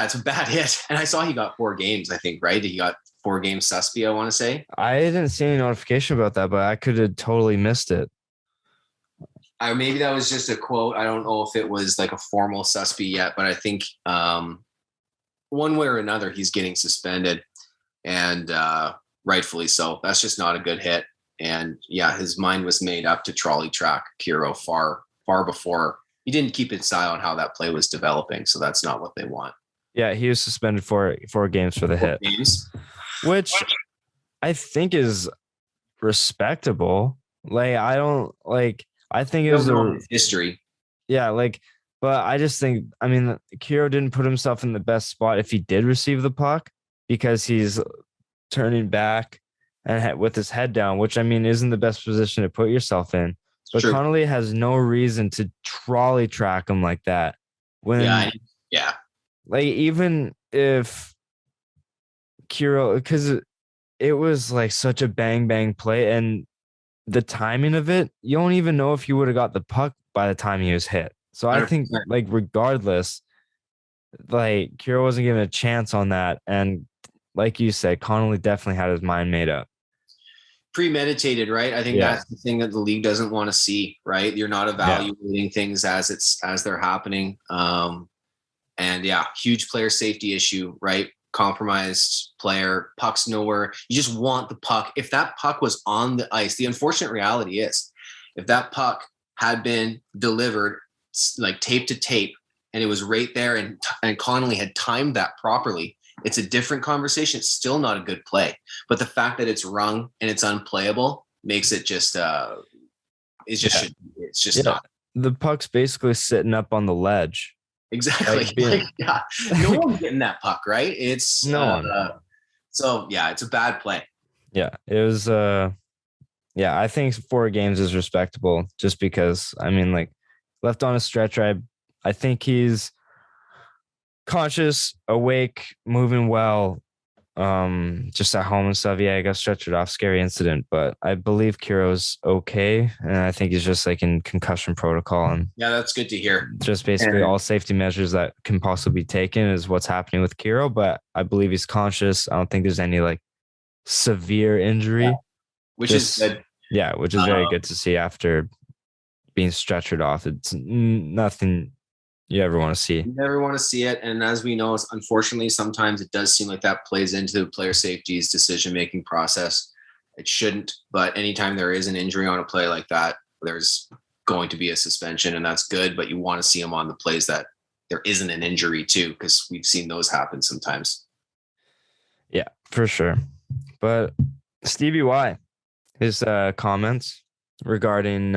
S2: It's a bad hit. And I saw he got 4 games, I think, right? He got 4 games suspe, I want to say.
S1: I didn't see any notification about that, but I could have totally missed it.
S2: Maybe that was just a quote. I don't know if it was like a formal suspe yet, but I think one way or another, he's getting suspended, and rightfully so. That's just not a good hit. And his mind was made up to trolley track Kiro far before. He didn't keep his eye on how that play was developing. So that's not what they want. Yeah,
S1: he was suspended for 4 games for the hit, which I think is respectable. Like, I think it was a
S2: history.
S1: Yeah, but I just think, Kiro didn't put himself in the best spot if he did receive the puck, because he's turning back and with his head down, which isn't the best position to put yourself in. But Connolly has no reason to trolley track him like that. Like, even if Kiro, because it was like such a bang play, and the timing of it, you don't even know if he would have got the puck by the time he was hit. So I think
S2: 100%.
S1: like regardless, like Kira wasn't given a chance on that. And like you said, Connolly definitely had his mind made up.
S2: Premeditated, right? I think
S1: Yeah.
S2: that's the thing that the league doesn't want to see, right? You're not
S1: Yeah.
S2: evaluating things as they're happening. And yeah, huge player safety issue, right? Compromised player, puck's nowhere. You just want the puck. If that puck was on the ice, the unfortunate reality is if that puck had been delivered like tape to tape and it was right there and Connolly had timed that properly, it's a different conversation. It's still not a good play. But the fact that it's rung and it's unplayable makes it just it's just not.
S1: The puck's basically sitting up on the ledge.
S2: Exactly. Yeah. No one's getting that puck, right? It's
S1: no one.
S2: So yeah, it's a bad play.
S1: Yeah, it was yeah, I think 4 games is respectable just because I mean like left on a stretcher, I think he's conscious, awake, moving well. Just at home and stuff. Yeah, I got stretchered off, scary incident, but I believe Kiro's okay. And I think he's just like in concussion protocol and
S2: Yeah, that's good to hear.
S1: just basically all safety measures that can possibly be taken is what's happening with Kiro. But I believe he's conscious. I don't think there's any like severe injury.
S2: Which is good.
S1: Yeah, which is very good to see after being stretchered off. It's nothing you ever want to see.
S2: You never want to see it. And as we know, unfortunately, sometimes it does seem like that plays into the player safety's decision-making process. It shouldn't, but anytime there is an injury on a play like that, there's going to be a suspension, and that's good, but you want to see them on the plays that there isn't an injury too, because we've seen those happen sometimes.
S1: Yeah, for sure. But Stevie Y, his comments regarding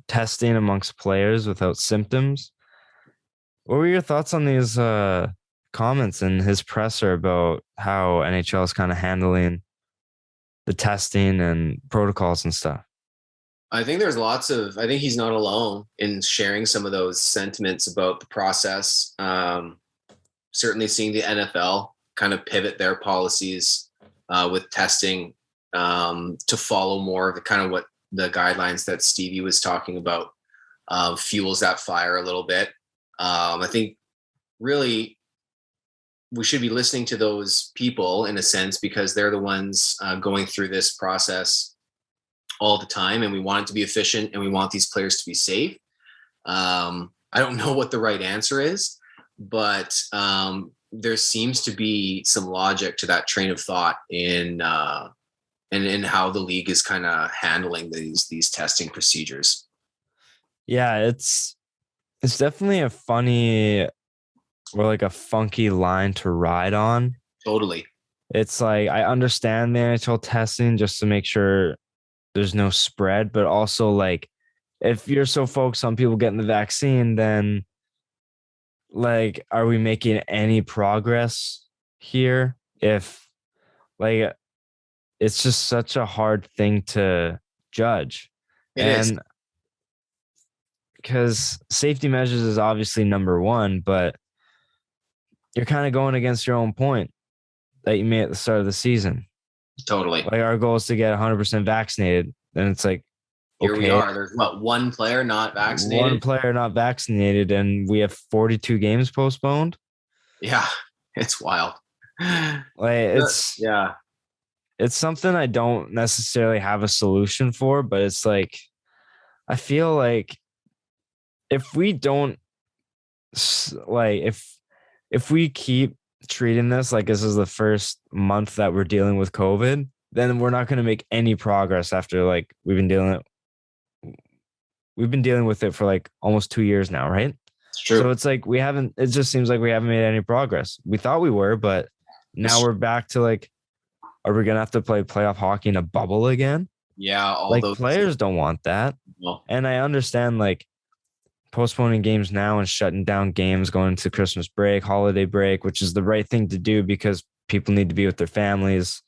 S1: testing amongst players without symptoms. What were your thoughts on these comments and his presser about how NHL is kind of handling the testing and protocols and stuff?
S2: I think I think he's not alone in sharing some of those sentiments about the process. Certainly seeing the NFL kind of pivot their policies with testing to follow more of the kind of what the guidelines that Stevie was talking about fuels that fire a little bit. I think really we should be listening to those people in a sense because they're the ones going through this process all the time, and we want it to be efficient and we want these players to be safe. I don't know what the right answer is, but there seems to be some logic to that train of thought in how the league is kind of handling these testing procedures.
S1: Yeah, it's definitely a funny or like a funky line to ride on.
S2: Totally.
S1: It's like I understand the NHL testing just to make sure there's no spread, but also like if you're so focused on people getting the vaccine, then like are we making any progress here? If like it's just such a hard thing to judge.
S2: It is.
S1: Because safety measures is obviously number one, but you're kind of going against your own point that you made at the start of the season.
S2: Totally.
S1: Like our goal is to get 100% vaccinated. And it's like,
S2: here we are. There's one player not vaccinated?
S1: One player not vaccinated, and we have 42 games postponed.
S2: Yeah, it's wild.
S1: Like it's something I don't necessarily have a solution for, but it's like, I feel like if we don't like, if we keep treating this like this is the first month that we're dealing with COVID, then we're not going to make any progress after like we've been dealing with it for like almost 2 years now, right?
S2: It's true.
S1: So it's like it just seems like we haven't made any progress. We thought we were, but now we're back to like, are we going to have to play playoff hockey in a bubble again?
S2: Yeah.
S1: Like players don't want that.
S2: No.
S1: And I understand like postponing games now and shutting down games going into Christmas break, holiday break, which is the right thing to do because people need to be with their families,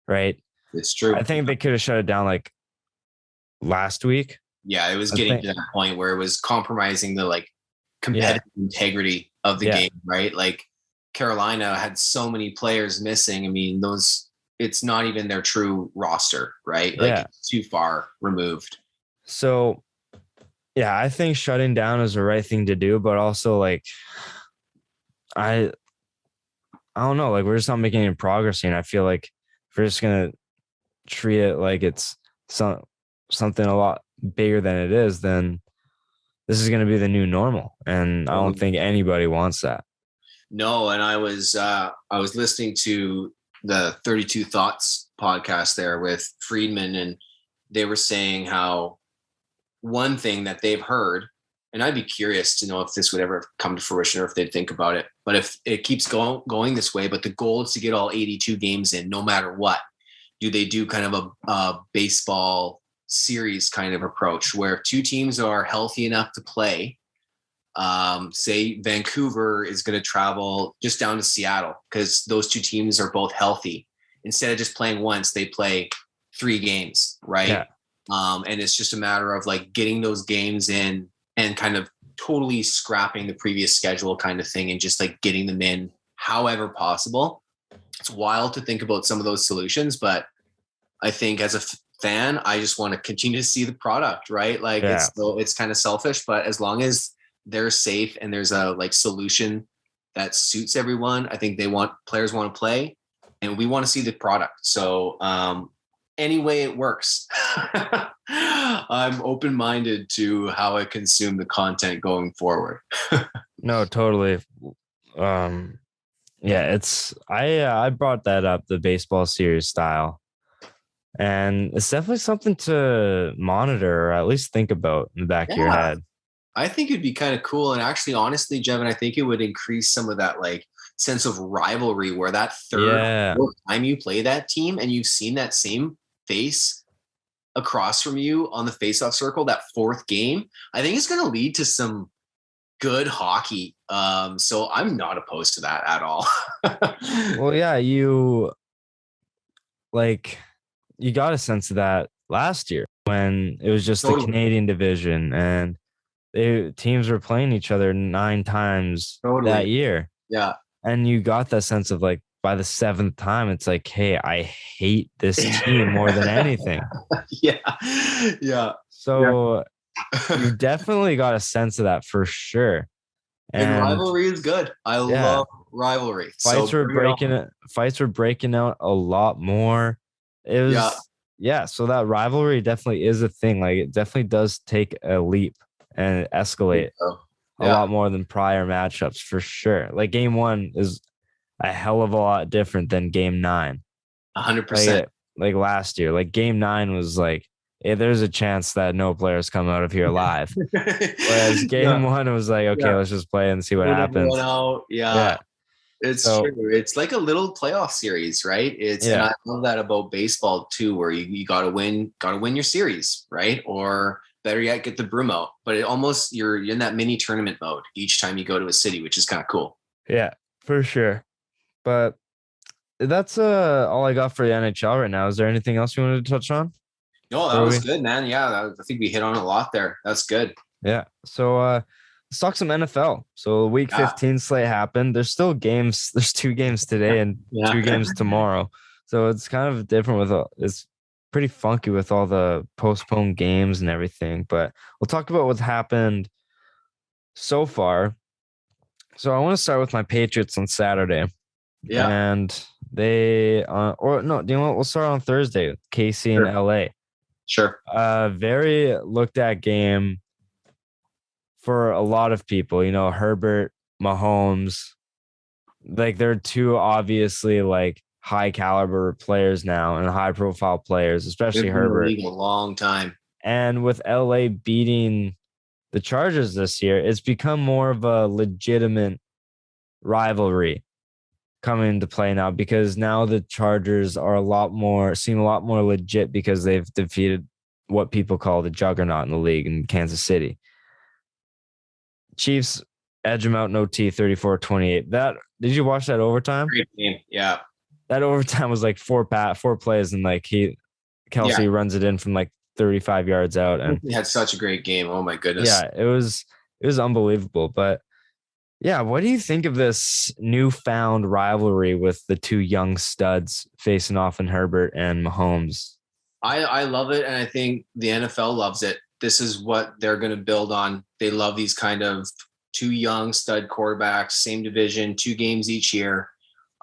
S1: right?
S2: It's true.
S1: I think they could have shut it down like last week.
S2: Yeah, it was getting to that point where it was compromising the like competitive integrity of the game, right? Like Carolina had so many players missing. I mean, it's not even their true roster, right? Like it's too far removed.
S1: So Yeah, I think shutting down is the right thing to do, but also like I I don't know, like we're just not making any progress here. And I feel like if we're just gonna treat it like it's some something a lot bigger than it is, then this is gonna be the new normal. And I don't think anybody wants that.
S2: No, and I was listening to the 32 Thoughts podcast there with Friedman, and they were saying how one thing that they've heard, and I'd be curious to know if this would ever come to fruition or if they'd think about it. But if it keeps going this way, but the goal is to get all 82 games in, no matter what, do they do kind of a baseball series kind of approach where two teams are healthy enough to play? Say Vancouver is going to travel just down to Seattle because those two teams are both healthy. Instead of just playing once, they play 3 games, right?
S1: Yeah.
S2: And it's just a matter of like getting those games in and kind of totally scrapping the previous schedule kind of thing and just like getting them in however possible. It's wild to think about some of those solutions, but I think as a fan, I just want to continue to see the product, right? Like it's kind of selfish, but as long as they're safe and there's a like solution that suits everyone, I think players want to play and we want to see the product. So any way it works, I'm open-minded to how I consume the content going forward.
S1: No, totally. Yeah, I brought that up, the baseball series style. And it's definitely something to monitor or at least think about in the back of your head.
S2: I think it'd be kind of cool. And actually, honestly, Jevin, I think it would increase some of that like sense of rivalry where that fourth time you play that team and you've seen that same face across from you on the faceoff circle, that fourth game, I think it's going to lead to some good hockey. So I'm not opposed to that at all.
S1: Well, yeah, you got a sense of that last year when it was just the Canadian division and teams were playing each other 9 times that year.
S2: Yeah.
S1: And you got that sense of like by the 7th time, it's like, hey, I hate this team more than anything.
S2: Yeah. Yeah.
S1: So you definitely got a sense of that for sure.
S2: And rivalry is good. I love rivalry.
S1: Fights were breaking out a lot more. It was so that rivalry definitely is a thing. Like it definitely does take a leap and escalate a lot more than prior matchups for sure. Like game 1 is a hell of a lot different than game 9.
S2: 100%.
S1: Like last year, like game 9 was like, there's a chance that no players come out of here alive. Whereas game 1 was like, okay, let's just play and see what happens.
S2: It's true. It's like a little playoff series, right? And I love that about baseball too, where you gotta win your series, right? Or better yet, get the broom out. But you're in that mini tournament mode each time you go to a city, which is kind of cool.
S1: Yeah, for sure. But that's all I got for the NHL right now. Is there anything else you wanted to touch on?
S2: No, that was good, man. Yeah, I think we hit on a lot there. That's good.
S1: Yeah. So let's talk some NFL. So week 15 slate happened. There's still games. There's 2 games today and 2 games tomorrow. So it's kind of different it's pretty funky with all the postponed games and everything. But we'll talk about what's happened so far. So I want to start with my Patriots on Saturday. Yeah. And they do you know what? We'll start on Thursday. KC and LA.
S2: Sure.
S1: Very looked at game for a lot of people. You know, Herbert, Mahomes, like they're 2 obviously like high caliber players now and high profile players, especially Herbert.
S2: A long time.
S1: And with LA beating the Chargers this year, it's become more of a legitimate rivalry coming into play now because now the Chargers seem a lot more legit because they've defeated what people call the juggernaut in the league in Kansas City. Chiefs edge them out in OT 34-28. Did you watch that overtime?
S2: Great game. Yeah.
S1: That overtime was like 4 plays and like Kelsey runs it in from like 35 yards out. And
S2: he had such a great game. Oh my goodness.
S1: Yeah, it was unbelievable. But yeah, what do you think of this newfound rivalry with the 2 young studs facing off in Herbert and Mahomes?
S2: I love it. And I think the NFL loves it. this is what they're going to build on. They love these kind of two young stud quarterbacks, same division, 2 games each year.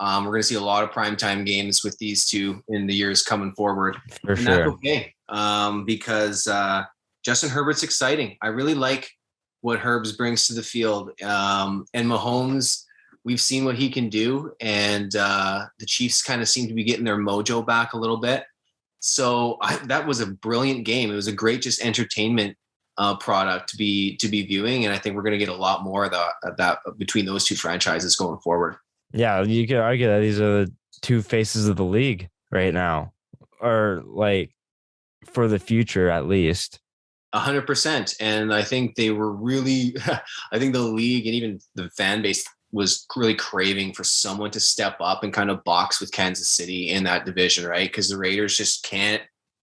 S2: We're going to see a lot of primetime games with these two in the years coming forward.
S1: For
S2: and
S1: sure.
S2: That's okay, because Justin Herbert's exciting. I really like what Herbs brings to the field. And Mahomes, we've seen what he can do. And the Chiefs kind of seem to be getting their mojo back a little bit. So that was a brilliant game. It was a great just entertainment product to be viewing. And I think we're going to get a lot more of that between those two franchises going forward.
S1: Yeah, you could argue that these are the two faces of the league right now, or like for the future at least.
S2: 100%. And I think they were really, I think the league and even the fan base was really craving for someone to step up and kind of box with Kansas City in that division, right? Because the Raiders just can't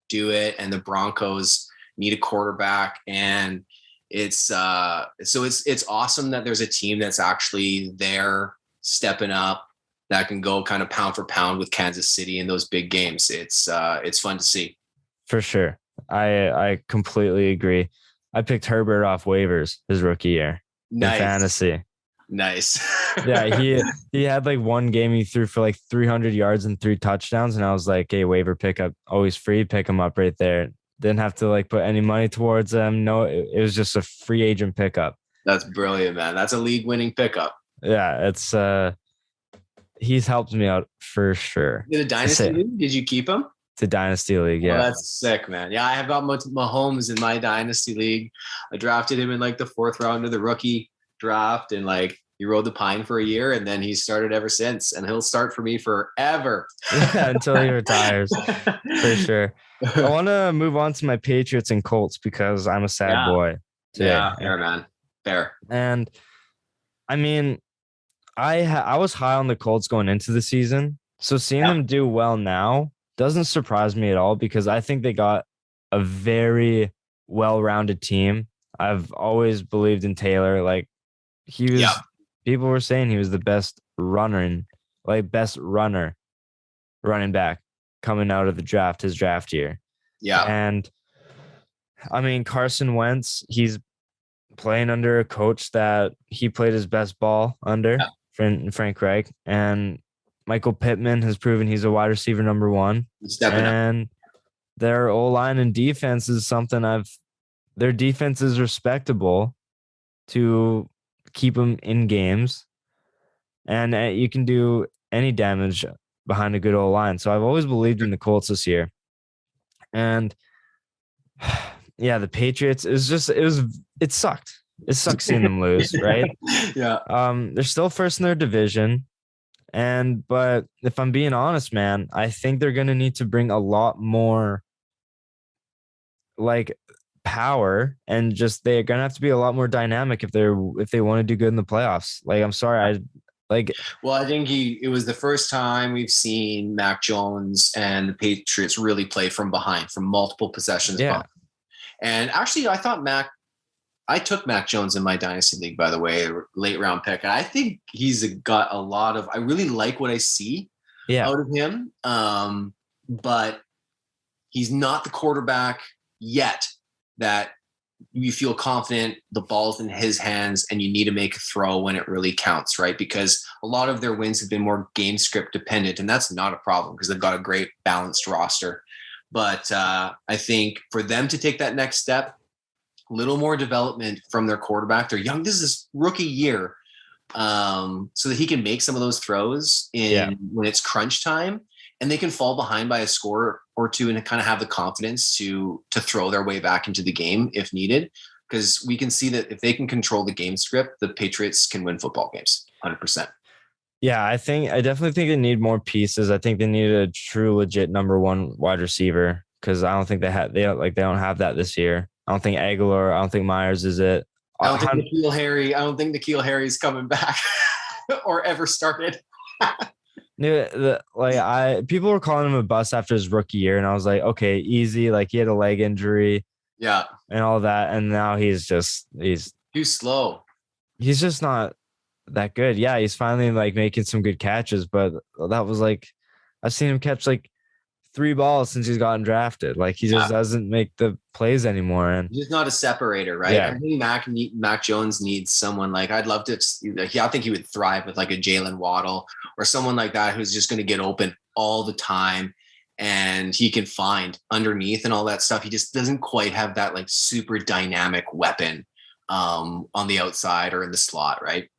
S2: do it, and the Broncos need a quarterback. And it's awesome that there's a team that's actually there stepping up that can go kind of pound for pound with Kansas City in those big games. It's fun to see.
S1: For sure. I completely agree. I picked Herbert off waivers his rookie year in fantasy.
S2: Nice.
S1: Yeah, he had like one game he threw for like 300 yards and 3 touchdowns, and I was like, hey, waiver pickup, always free, pick him up right there. Didn't have to like put any money towards him. No, it was just a free agent pickup.
S2: That's brilliant, man. That's a league winning pickup.
S1: Yeah, it's he's helped me out for sure.
S2: Did a dynasty league? Did you keep him?
S1: It's a dynasty league, yeah.
S2: Oh, that's sick, man. Yeah, I have got Mahomes in my dynasty league. I drafted him in like the 4th round of the rookie draft, and like he rode the pine for a year, and then he started ever since, and he'll start for me forever.
S1: Yeah, until he retires, for sure. I want to move on to my Patriots and Colts because I'm a sad boy today.
S2: Yeah, fair, man. Fair.
S1: And I mean, I was high on the Colts going into the season, so seeing them do well now doesn't surprise me at all because I think they got a very well-rounded team. I've always believed in Taylor. Like he was, people were saying he was the best running back coming out of the draft, his draft year.
S2: Yeah.
S1: And I mean, Carson Wentz, he's playing under a coach that he played his best ball under, Frank Reich. And Michael Pittman has proven he's a wide receiver number 1. And their O-line and defense is something their defense is respectable to keep them in games. And you can do any damage behind a good O-line. So I've always believed in the Colts this year. And yeah, the Patriots it sucked. It sucks seeing them lose, right?
S2: Yeah.
S1: They're still first in their division. But if I'm being honest, man, I think they're going to need to bring a lot more like power, and just they're going to have to be a lot more dynamic if they want to do good in the playoffs. Like, I'm sorry.
S2: Well, I think it was the first time we've seen Mac Jones and the Patriots really play from behind, from multiple possessions.
S1: Yeah.
S2: Behind. And actually, I took Mac Jones in my dynasty league, by the way, late round pick. And I think he's got a lot of, I really like what I see out of him. But he's not the quarterback yet that you feel confident the ball's in his hands and you need to make a throw when it really counts, right? Because a lot of their wins have been more game script dependent, and that's not a problem because they've got a great balanced roster. But I think for them to take that next step, little more development from their quarterback. They're young. This is his rookie year. So that he can make some of those throws when it's crunch time, and they can fall behind by a score or two and kind of have the confidence to throw their way back into the game if needed. Because we can see that if they can control the game script, the Patriots can win football games 100%.
S1: Yeah, I definitely think they need more pieces. I think they need a true legit number 1 wide receiver because I don't think they don't have that this year. I don't think Aguilar. I don't think Myers is it.
S2: I don't think N'Keal Harry's coming back or ever started.
S1: People were calling him a bust after his rookie year, and I was like, okay, easy. Like he had a leg injury, and all that, and now he's
S2: too slow.
S1: He's just not that good. Yeah, he's finally like making some good catches, but that was like I've seen him catch like 3 balls since he's gotten drafted. Like he just doesn't make the plays anymore. And
S2: he's not a separator, right?
S1: Yeah.
S2: I think Mac Jones needs someone like, I'd love to. I think he would thrive with like a Jalen Waddle or someone like that who's just going to get open all the time, and he can find underneath and all that stuff. He just doesn't quite have that like super dynamic weapon on the outside or in the slot, right?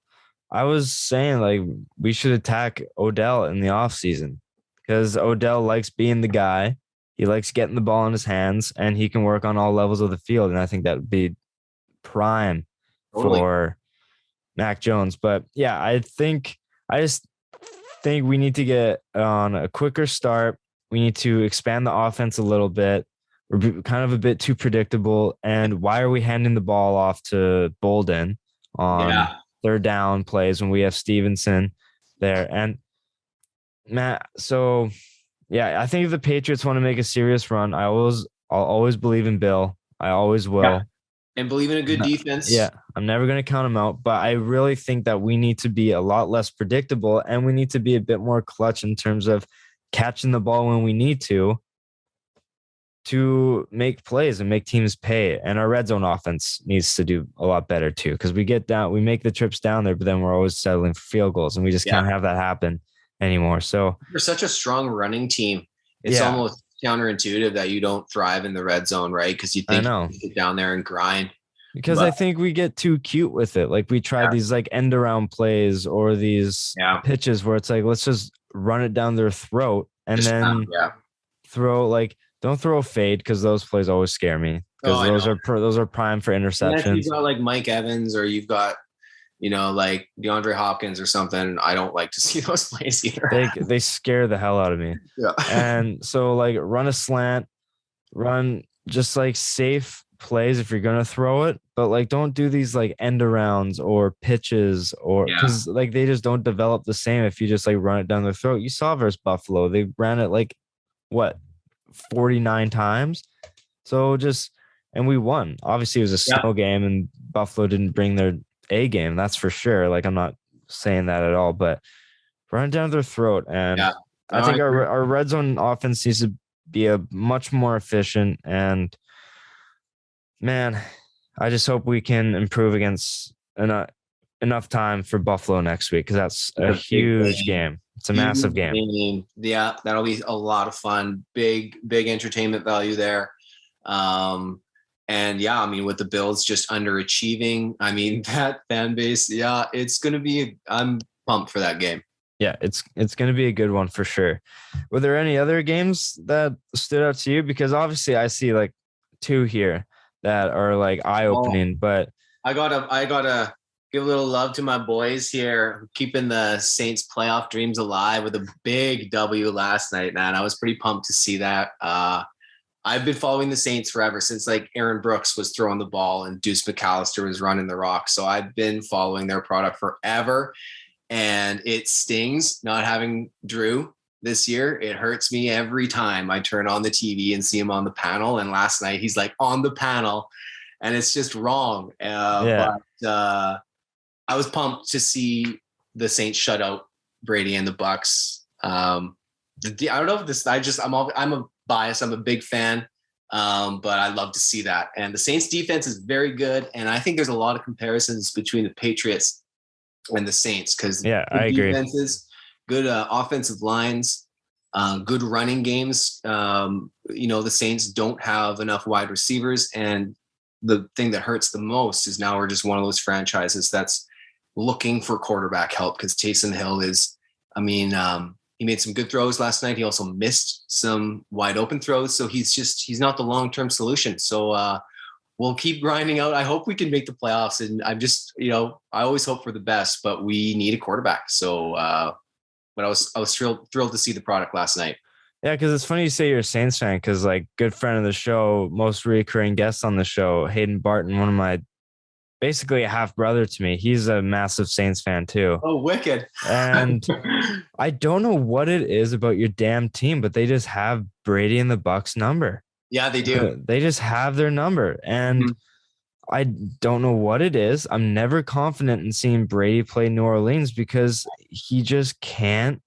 S1: I was saying like we should attack Odell in the offseason because Odell likes being the guy. He likes getting the ball in his hands, and he can work on all levels of the field. And I think that would be prime for Mac Jones. But yeah, I just think we need to get on a quicker start. We need to expand the offense a little bit. We're kind of a bit too predictable. And why are we handing the ball off to Bolden on third down plays when we have Stevenson there? And Matt, so yeah, I think if the Patriots want to make a serious run, I'll always believe in Bill. I always will.
S2: Yeah. And believe in a good defense.
S1: Yeah, I'm never going to count them out, but I really think that we need to be a lot less predictable, and we need to be a bit more clutch in terms of catching the ball when we need to make plays and make teams pay. And our red zone offense needs to do a lot better too, because we make the trips down there, but then we're always settling for field goals, and we just can't have that happen anymore. So
S2: we're such a strong running team. It's almost counterintuitive that you don't thrive in the red zone, right? Because you think you get down there and grind.
S1: Because I think we get too cute with it. Like we tried these like end around plays or these pitches where it's like, let's just run it down their throat and then don't throw a fade, because those plays always scare me, because those are prime for interceptions.
S2: You've got like Mike Evans, or you've got, like DeAndre Hopkins or something. I don't like to see those plays either.
S1: They scare the hell out of me. Yeah. And so like run a slant, run just like safe plays if you're gonna throw it, but like don't do these like end arounds or pitches, or because like they just don't develop the same if you just like run it down their throat. You saw versus Buffalo, they ran it like 49 times. So and we won. Obviously it was a snow game and Buffalo didn't bring their A game, that's for sure. Like I'm not saying that at all, but run it down their throat. And I think our red zone offense needs to be a much more efficient. And man, I just hope we can improve against enough time for Buffalo next week, because that's a huge game. It's a massive game.
S2: Yeah, that'll be a lot of fun. Big entertainment value there. And I mean, with the Bills just underachieving, I mean, that fan base, it's going to be, I'm pumped for that game.
S1: Yeah, it's going to be a good one for sure. Were there any other games that stood out to you? Because obviously I see like 2 here that are like eye-opening, but
S2: I gotta give a little love to my boys here, keeping the Saints playoff dreams alive with a big W last night, man. I was pretty pumped to see that. I've been following the Saints forever, since like Aaron Brooks was throwing the ball and Deuce McAllister was running the rock. So I've been following their product forever, and it stings not having Drew this year. It hurts me every time I turn on the TV and see him on the panel. And last night he's like on the panel, and it's just wrong. But I was pumped to see the Saints shut out Brady and the Bucks. I don't know if this. I'm a bias. I'm a big fan, but I love to see that. And the Saints defense is very good, and I think there's a lot of comparisons between the Patriots and the Saints, because
S1: I agree.
S2: Defenses, good offensive lines, good running games. The Saints don't have enough wide receivers, and the thing that hurts the most is now we're just one of those franchises that's looking for quarterback help, because Taysom Hill is, he made some good throws last night. He also missed some wide open throws. So he's not the long-term solution. So we'll keep grinding out. I hope we can make the playoffs. And I'm just, I always hope for the best, but we need a quarterback. So, but I was thrilled to see the product last night.
S1: Yeah, because it's funny you say you're a Saints fan, because like good friend of the show, most recurring guest on the show, Hayden Barton, one of my basically a half brother to me. He's a massive Saints fan too.
S2: Oh, wicked.
S1: And I don't know what it is about your damn team, but they just have Brady and the Bucks number.
S2: Yeah, they do.
S1: They just have their number. And I don't know what it is. I'm never confident in seeing Brady play New Orleans, because he just can't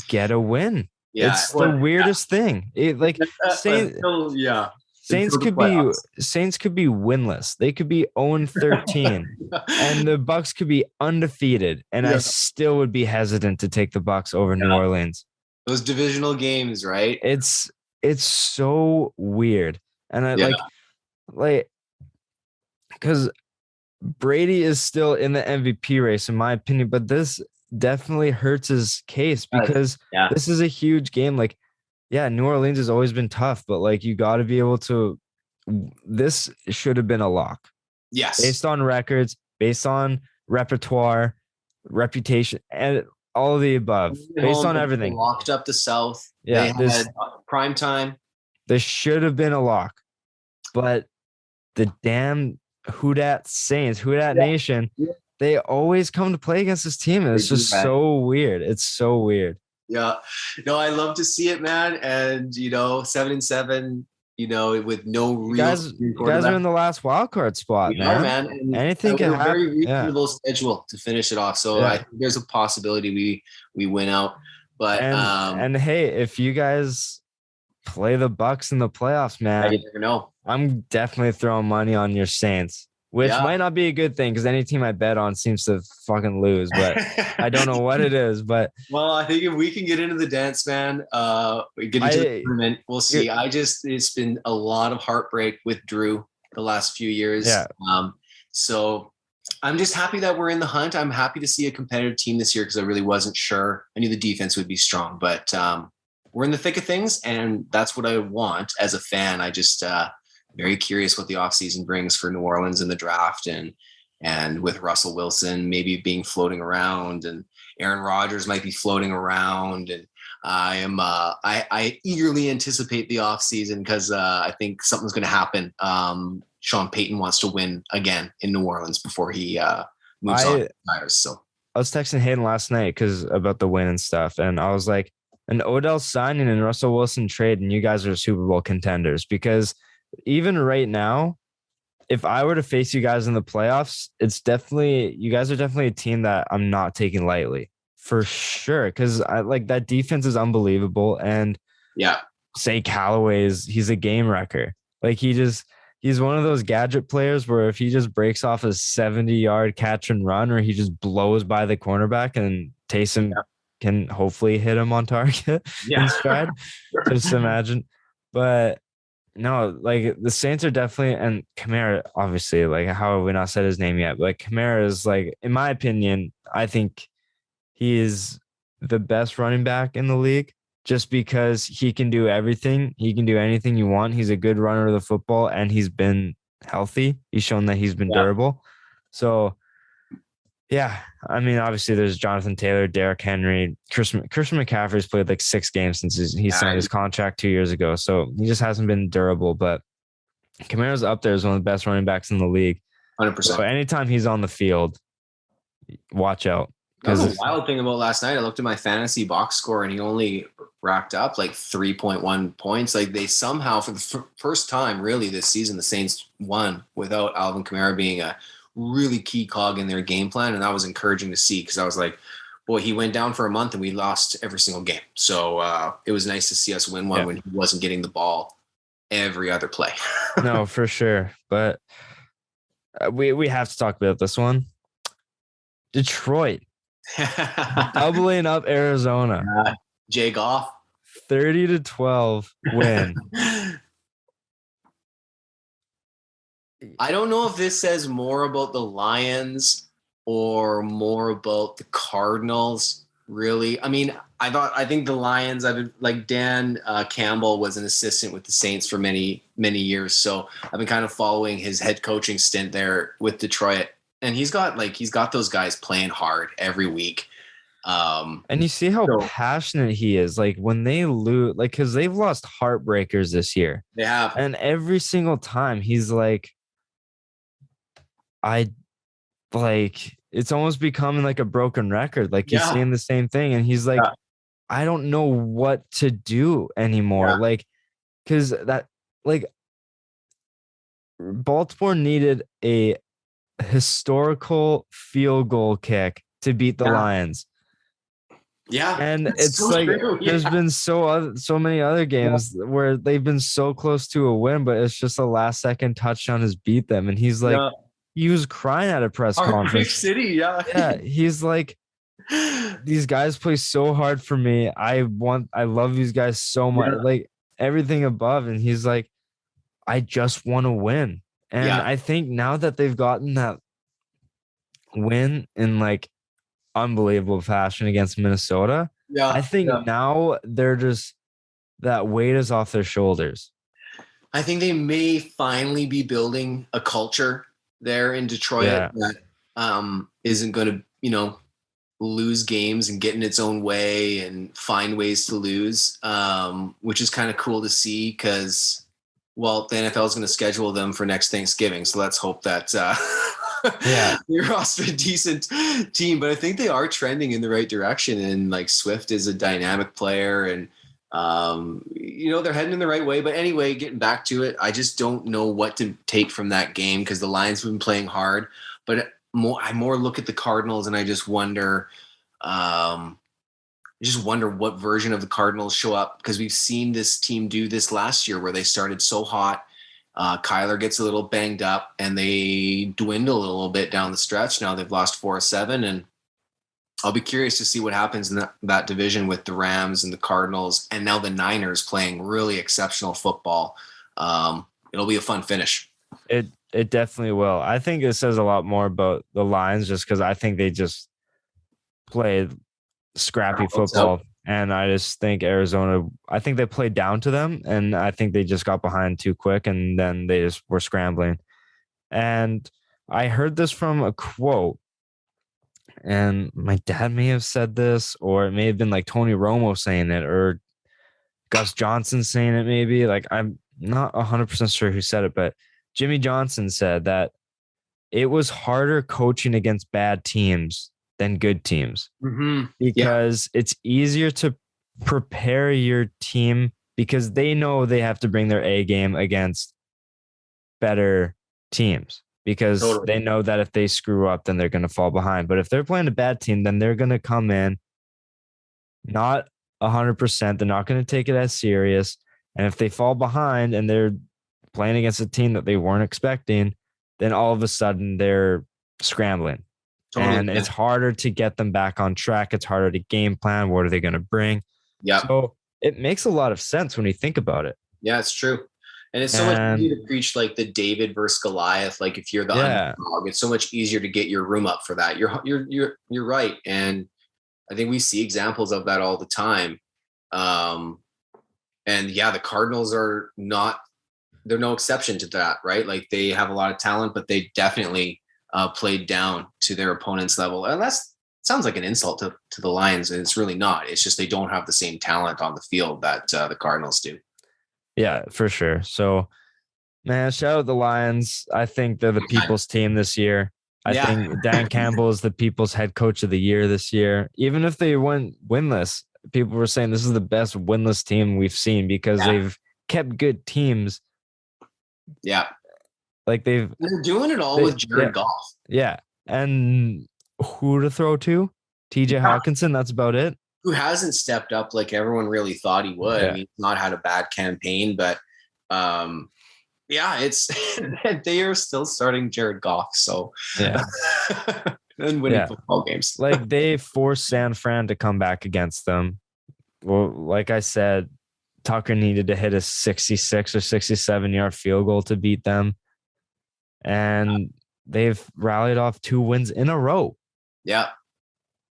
S1: get a win.
S2: Yeah,
S1: It's the weirdest thing. It like Saints
S2: until the playoffs.
S1: Saints could be winless. They could be 0-13 and the Bucks could be undefeated and I still would be hesitant to take the Bucks over New Orleans.
S2: Those divisional games, right?
S1: It's so weird. And I like because Brady is still in the MVP race, in my opinion, but this definitely hurts his case because this is a huge game. Like, yeah, New Orleans has always been tough, but like you got to be able to. This should have been a lock.
S2: Yes,
S1: based on records, based on repertoire, reputation, and all of the above, based on everything.
S2: Locked up the South.
S1: Yeah,
S2: they had prime time.
S1: This should have been a lock, but the damn DAT Nation, they always come to play against this team. And it's just so weird. It's so weird.
S2: Yeah. No, I love to see it, man. And, 7-7, with no real.
S1: You guys are in the last wild card spot, man.
S2: And
S1: anything can happen.
S2: Very reasonable schedule to finish it off. So I think there's a possibility we win out. But
S1: and hey, if you guys play the Bucks in the playoffs, man,
S2: you never know.
S1: I'm definitely throwing money on your Saints, which might not be a good thing because any team I bet on seems to fucking lose, but I don't know what it is. But
S2: well, I think if we can get into the dance, man, we get into the tournament, we'll see. It's been a lot of heartbreak with Drew the last few years.
S1: Yeah.
S2: So I'm just happy that we're in the hunt. I'm happy to see a competitive team this year because I really wasn't sure. I knew the defense would be strong, but we're in the thick of things, and that's what I want as a fan. I just very curious what the offseason brings for New Orleans in the draft and with Russell Wilson maybe being floating around and Aaron Rodgers might be floating around. And I eagerly anticipate the offseason because I think something's going to happen. Sean Payton wants to win again in New Orleans before he moves on to the Niners. So
S1: I was texting Hayden last night about the win and stuff. And I was like, an Odell signing and Russell Wilson trade, and you guys are Super Bowl contenders because even right now, if I were to face you guys in the playoffs, you guys are definitely a team that I'm not taking lightly for sure. Cause I like that defense is unbelievable. And say he's a game wrecker. Like he's one of those gadget players where if he just breaks off a 70-yard catch and run, or he just blows by the cornerback and Taysom can hopefully hit him on target in stride. Just imagine. But no, like the Saints are definitely, and Kamara, obviously, like how have we not said his name yet? But like Kamara is like, in my opinion, I think he is the best running back in the league just because he can do everything. He can do anything you want. He's a good runner of the football and he's been healthy. He's shown that he's been durable. So yeah, I mean, obviously there's Jonathan Taylor, Derrick Henry, Christian McCaffrey's played like 6 games since he signed his contract 2 years ago. So he just hasn't been durable, but Kamara's up there as one of the best running backs in the league.
S2: 100%.
S1: So anytime he's on the field, watch out.
S2: That was a wild thing about last night. I looked at my fantasy box score and he only racked up like 3.1 points. Like they somehow, for the first time really this season, the Saints won without Alvin Kamara being a really key cog in their game plan. And that was encouraging to see because I was like, boy, he went down for a month and we lost every single game. So it was nice to see us win one when he wasn't getting the ball every other play.
S1: No, for sure. But we have to talk about this one. Detroit doubling up Arizona.
S2: Jay Goff.
S1: 30-12 win.
S2: I don't know if this says more about the Lions or more about the Cardinals, really. I mean, I think the Lions, I've been like Dan Campbell was an assistant with the Saints for many, many years. So I've been kind of following his head coaching stint there with Detroit. And he's got those guys playing hard every week.
S1: And you see how passionate he is. Like when they lose, like, cause they've lost heartbreakers this year.
S2: They have.
S1: And every single time he's like, it's almost becoming like a broken record. Like he's saying the same thing. And he's like, I don't know what to do anymore. Yeah. Like, cause that, like, Baltimore needed a historical field goal kick to beat the Lions.
S2: Yeah,
S1: And
S2: that's
S1: it's
S2: so
S1: like
S2: true.
S1: there's
S2: Yeah.
S1: been so many other games where they've been so close to a win, but it's just a last second touchdown has beat them. And he's like,
S2: Yeah.
S1: he was crying at a press
S2: Heartbreak
S1: conference.
S2: City, yeah.
S1: Yeah, he's like, these guys play so hard for me. I love these guys so much,
S2: Yeah.
S1: like everything above. And he's like, I just want to win. And
S2: Yeah.
S1: I think now that they've gotten that win in like unbelievable fashion against Minnesota, I
S2: Yeah.
S1: think
S2: Yeah.
S1: now they're just that weight is off their shoulders.
S2: I think they may finally be building a culture there in Detroit
S1: Yeah.
S2: that isn't going to, lose games and get in its own way and find ways to lose, which is kind of cool to see because, well, the NFL is going to schedule them for next Thanksgiving. So let's hope that
S1: Yeah.
S2: you're also a decent team. But I think they are trending in the right direction. And like Swift is a dynamic player and, they're heading in the right way. But anyway, getting back to it, I just don't know what to take from that game because the Lions have been playing hard. But I more look at the Cardinals and I just wonder what version of the Cardinals show up because we've seen this team do this last year where they started so hot. Kyler gets a little banged up and they dwindle a little bit down the stretch. Now they've lost 4 or 7 and I'll be curious to see what happens in that division with the Rams and the Cardinals and now the Niners playing really exceptional football. It'll be a fun finish.
S1: It definitely will. I think it says a lot more about the Lions just because I think they just played scrappy football. And I just think I think they played down to them. And I think they just got behind too quick. And then they just were scrambling. And I heard this from a quote. And my dad may have said this, or it may have been like Tony Romo saying it, or Gus Johnson saying it, maybe. Like, I'm not 100% sure who said it, but Jimmy Johnson said that it was harder coaching against bad teams than good teams because it's easier to prepare your team because they know they have to bring their A game against better teams because they know that if they screw up, then they're going to fall behind. But if they're playing a bad team, then they're going to come in not 100%. They're not going to take it as serious. And if they fall behind and they're playing against a team that they weren't expecting, then all of a sudden they're scrambling. And it's harder to get them back on track. It's harder to game plan. What are they going to bring? Yeah. So it makes a lot of sense when you think about it.
S2: Yeah, it's true. And it's so much easier to preach like the David versus Goliath. Like if you're the underdog, it's so much easier to get your room up for that. You're right. And I think we see examples of that all the time. And yeah, the Cardinals they're no exception to that, right? Like they have a lot of talent, but they definitely played down to their opponent's level. And that sounds like an insult to the Lions. And it's really not. It's just they don't have the same talent on the field that the Cardinals do.
S1: Yeah, for sure. So, man, shout out the Lions. I think they're the people's team this year. I think Dan Campbell is the people's head coach of the year this year. Even if they went winless, people were saying this is the best winless team we've seen because they've kept good teams.
S2: Yeah.
S1: Like they're
S2: doing it all with Jared Goff.
S1: Yeah. And who to throw to? TJ Hawkinson. That's about it.
S2: Who hasn't stepped up like everyone really thought he would. I mean, he's not had a bad campaign, but it's they are still starting Jared Goff. So and winning football games.
S1: Like they forced San Fran to come back against them. Well, like I said, Tucker needed to hit a 66 or 67-yard field goal to beat them. And they've rallied off 2 wins in a row. Yeah.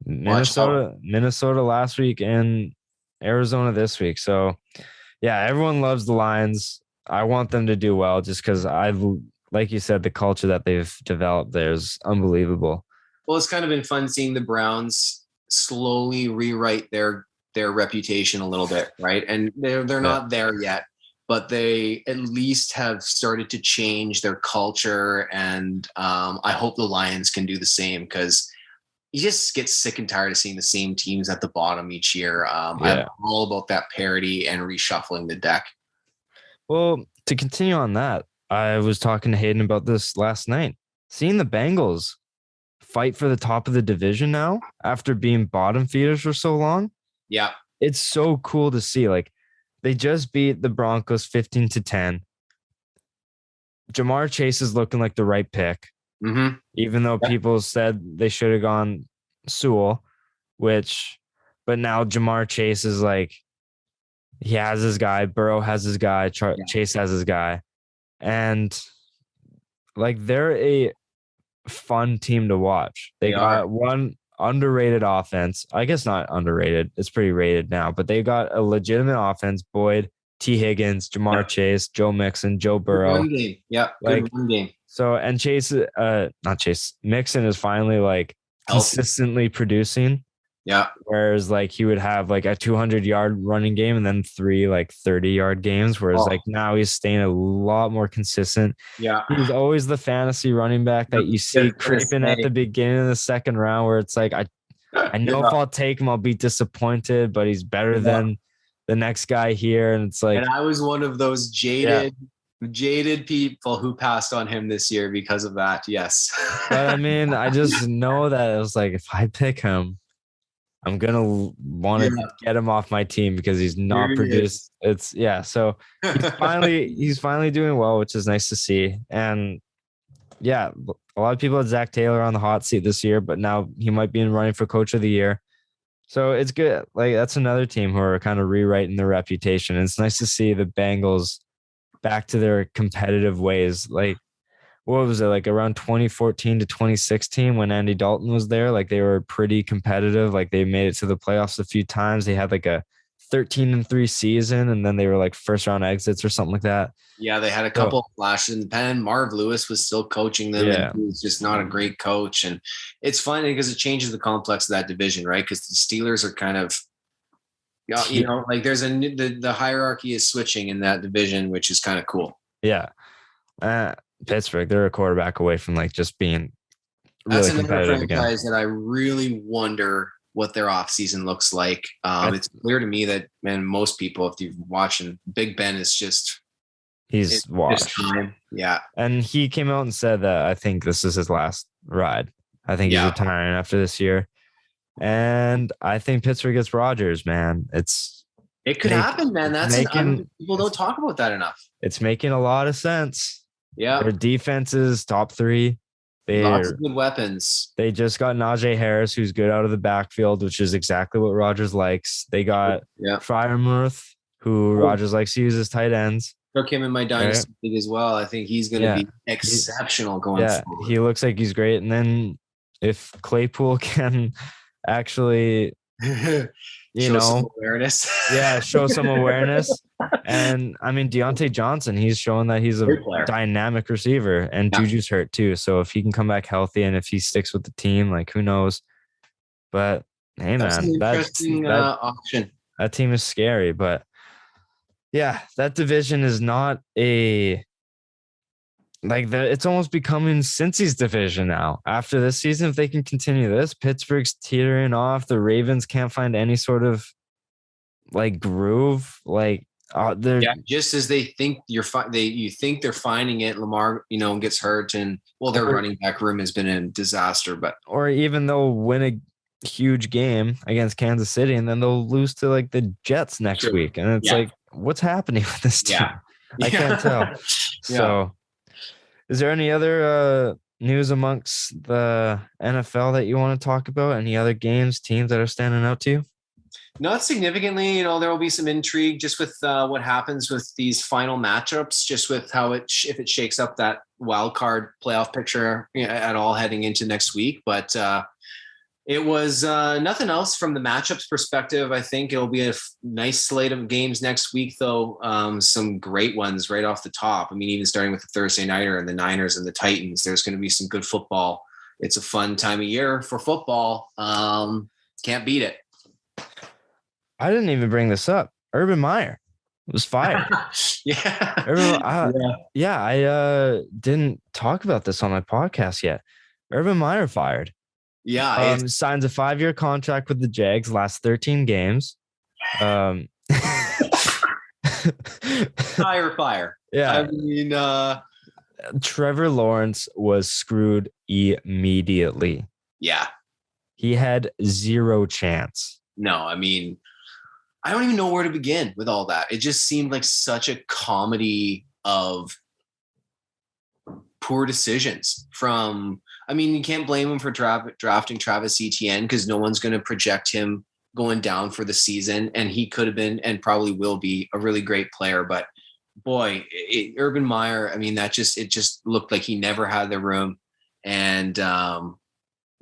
S1: Minnesota last week and Arizona this week. So, yeah, everyone loves the Lions. I want them to do well just because like you said, the culture that they've developed there is unbelievable.
S2: Well, it's kind of been fun seeing the Browns slowly rewrite their reputation a little bit, right? And they're not there yet, but they at least have started to change their culture. And I hope the Lions can do the same because you just get sick and tired of seeing the same teams at the bottom each year. I'm all about that parity and reshuffling the deck.
S1: Well, to continue on that, I was talking to Hayden about this last night. Seeing the Bengals fight for the top of the division now after being bottom feeders for so long.
S2: Yeah.
S1: It's so cool to see. Like, they just beat the Broncos 15-10. Jamar Chase is looking like the right pick, even though people said they should have gone Sewell, but now Jamar Chase is like, he has his guy. Burrow has his guy. Chase has his guy. And like, they're a fun team to watch. They got one underrated offense. I guess not underrated. It's pretty rated now, but they got a legitimate offense. Boyd, T. Higgins, Jamar Chase, Joe Mixon, Joe Burrow.
S2: Good run game. Yeah. Good run game.
S1: So, and Mixon is finally like consistently producing.
S2: Yeah.
S1: Whereas like he would have like a 200-yard running game and then 3 like 30-yard games. Whereas like now he's staying a lot more consistent.
S2: Yeah.
S1: He's always the fantasy running back that you see creeping at the beginning of the second round where it's like, I know if I'll take him, I'll be disappointed, but he's better than the next guy here. And it's like,
S2: and I was one of those jaded people who passed on him this year because of that. Yes.
S1: But I mean, I just know that it was like, if I pick him, I'm going to want to get him off my team because he's not produced. So he's finally doing well, which is nice to see. And yeah, a lot of people had Zach Taylor on the hot seat this year, but now he might be in running for coach of the year. So it's good. Like, that's another team who are kind of rewriting their reputation. And it's nice to see the Bengals back to their competitive ways. Like, what was it, like around 2014 to 2016 when Andy Dalton was there? Like, they were pretty competitive. Like, they made it to the playoffs a few times. They had like a 13-3 season, and then they were like first round exits or something like that.
S2: Yeah, they had a couple of flashes in the pen. Marv Lewis was still coaching them, and he was just not a great coach. And it's funny because it changes the complex of that division, right? Because the Steelers are kind of, you know, like there's the hierarchy is switching in that division, which is kind of cool.
S1: Yeah. Pittsburgh, they're a quarterback away from like just being really
S2: That's
S1: competitive
S2: another franchise that I really wonder what their offseason looks like. It's clear to me that, man, most people, if you're watching, Big Ben is just
S1: he's washed.
S2: Yeah.
S1: And he came out and said that I think this is his last ride. I think he's retiring after this year. And I think Pittsburgh gets Rodgers, man.
S2: It could happen, man. People don't talk about that enough.
S1: It's making a lot of sense.
S2: Yeah.
S1: Their defense is top 3.
S2: Lots of good weapons.
S1: They just got Najee Harris, who's good out of the backfield, which is exactly what Rodgers likes. They got Freiermuth, who Rodgers likes to use as tight ends.
S2: Took him in my dynasty league as well. I think he's going to be exceptional going forward.
S1: He looks like he's great. And then if Claypool can actually,
S2: show some awareness.
S1: Show some awareness. And I mean, Deontay Johnson, he's showing that he's a dynamic receiver, and Juju's hurt too. So if he can come back healthy and if he sticks with the team, like, who knows? But hey, that's man,
S2: an interesting option.
S1: That team is scary, but yeah, that division is not it's almost becoming Cincy's division now. After this season, if they can continue this, Pittsburgh's teetering off. The Ravens can't find any sort of like groove. Like,
S2: just as they think you think they're finding it. Lamar, gets hurt, and their running back room has been a disaster.
S1: Or even they'll win a huge game against Kansas City, and then they'll lose to like the Jets next week, and it's like, what's happening with this team? I can't tell. So, is there any other news amongst the NFL that you want to talk about? Any other games, teams that are standing out to you?
S2: Not significantly. There will be some intrigue just with what happens with these final matchups, just with how if it shakes up that wild card playoff picture at all heading into next week. But it was nothing else from the matchups perspective. I think it'll be a nice slate of games next week, though. Some great ones right off the top. I mean, even starting with the Thursday nighter and the Niners and the Titans, there's going to be some good football. It's a fun time of year for football. Can't beat it.
S1: I didn't even bring this up. Urban Meyer was fired. I didn't talk about this on my podcast yet. Urban Meyer fired.
S2: Yeah.
S1: Signs a 5-year contract with the Jags, last 13 games.
S2: Fire. Yeah. I mean,
S1: Trevor Lawrence was screwed immediately.
S2: Yeah.
S1: He had zero chance.
S2: No, I mean, I don't even know where to begin with all that. It just seemed like such a comedy of poor decisions from, I mean, you can't blame him for drafting Travis Etienne because no one's going to project him going down for the season. And he could have been and probably will be a really great player. But boy, Urban Meyer, I mean, it just looked like he never had the room. And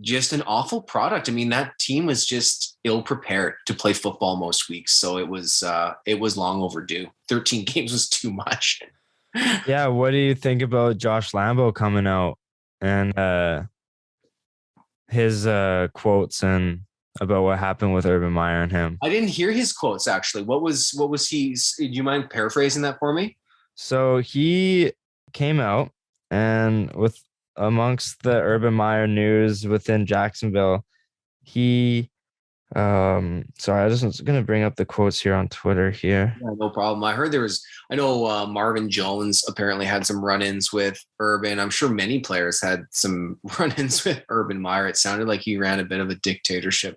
S2: just an awful product. I mean, that team was just ill prepared to play football most weeks. So it was long overdue. 13 games was too much.
S1: Yeah, what do you think about Josh Lambo coming out and his quotes and about what happened with Urban Meyer and him?
S2: I didn't hear his quotes actually. What was he? Do you mind paraphrasing that for me?
S1: So he came out and with amongst the Urban Meyer news within Jacksonville, he sorry, I just was gonna bring up the quotes here on Twitter here.
S2: Yeah, no problem. I know Marvin Jones apparently had some run-ins with Urban. I'm sure many players had some run-ins with Urban Meyer. It sounded like he ran a bit of a dictatorship,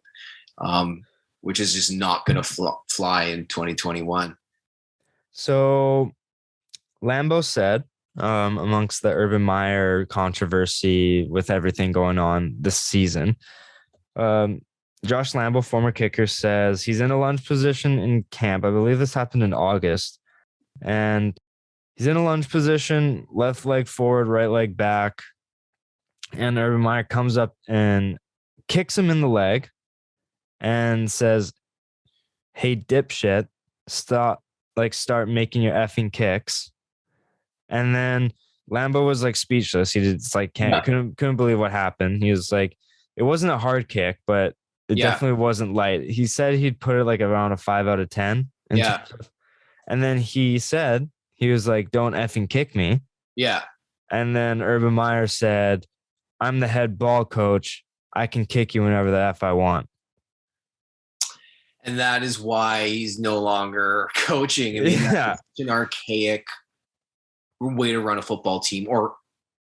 S2: which is just not going to fly in 2021.
S1: So Lambo said, amongst the Urban Meyer controversy with everything going on this season, Josh Lambo, former kicker, says he's in a lunge position in camp. I believe this happened in August. And he's in a lunge position, left leg forward, right leg back. And Urban Meyer comes up and kicks him in the leg and says, "Hey, dipshit, start making your effing kicks." And then Lambo was like speechless. He just like couldn't believe what happened. He was like, it wasn't a hard kick, but it definitely wasn't light. He said he'd put it like around a 5 out of 10. And then he said, he was like, "Don't effing kick me."
S2: Yeah.
S1: And then Urban Meyer said, "I'm the head ball coach. I can kick you whenever the F I want."
S2: And that is why he's no longer coaching. I mean, that's an archaic way to run a football team,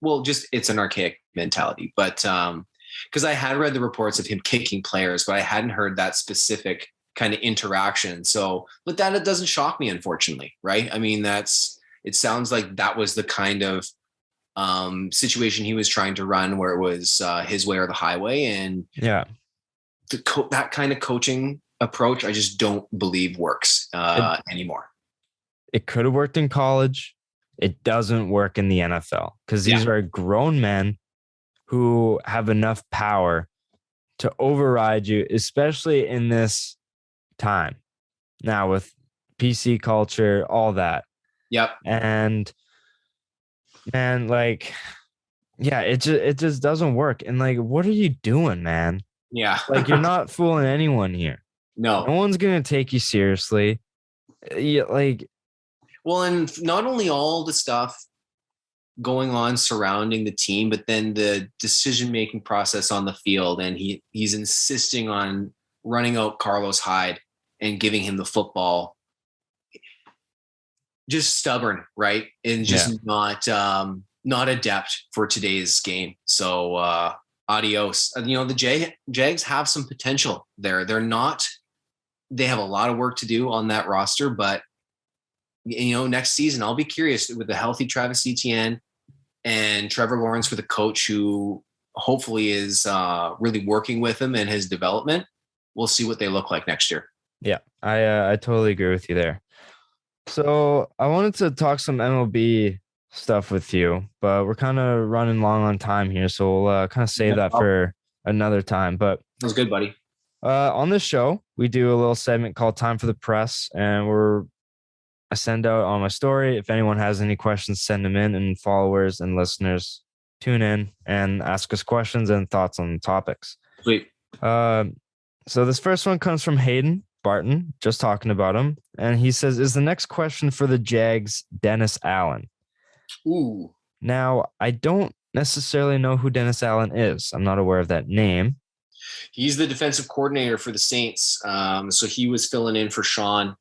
S2: it's an archaic mentality. But because I had read the reports of him kicking players, but I hadn't heard that specific kind of interaction. So, but that it doesn't shock me, unfortunately, right? I mean, it sounds like that was the kind of situation he was trying to run, where it was his way or the highway. And that kind of coaching approach, I just don't believe works anymore.
S1: It could have worked in college. It doesn't work in the NFL because these are grown men who have enough power to override you, especially in this time now with PC culture, all that.
S2: Yep.
S1: And man, like, yeah, it just doesn't work. And like, what are you doing, man?
S2: Yeah.
S1: Like, you're not fooling anyone here.
S2: No
S1: one's gonna take you seriously.
S2: Well, and not only all the stuff going on surrounding the team, but then the decision-making process on the field. And he's insisting on running out Carlos Hyde and giving him the football. Just stubborn, right? And just not adept for today's game. So adios. The Jags have some potential there. They have a lot of work to do on that roster, but next season, I'll be curious with a healthy Travis Etienne and Trevor Lawrence with a coach who hopefully is really working with him in his development. We'll see what they look like next year.
S1: Yeah, I totally agree with you there. So I wanted to talk some MLB stuff with you, but we're kind of running long on time here. So we'll kind of save that for another time. But
S2: sounds good, buddy.
S1: On this show, we do a little segment called Time for the Press, and I send out on my story. If anyone has any questions, send them in, and followers and listeners tune in and ask us questions and thoughts on topics.
S2: Sweet.
S1: So this first one comes from Hayden Barton, just talking about him. And he says, "Is the next question for the Jags Dennis Allen?"
S2: Ooh.
S1: Now, I don't necessarily know who Dennis Allen is. I'm not aware of that name.
S2: He's the defensive coordinator for the Saints. So he was filling in for Sean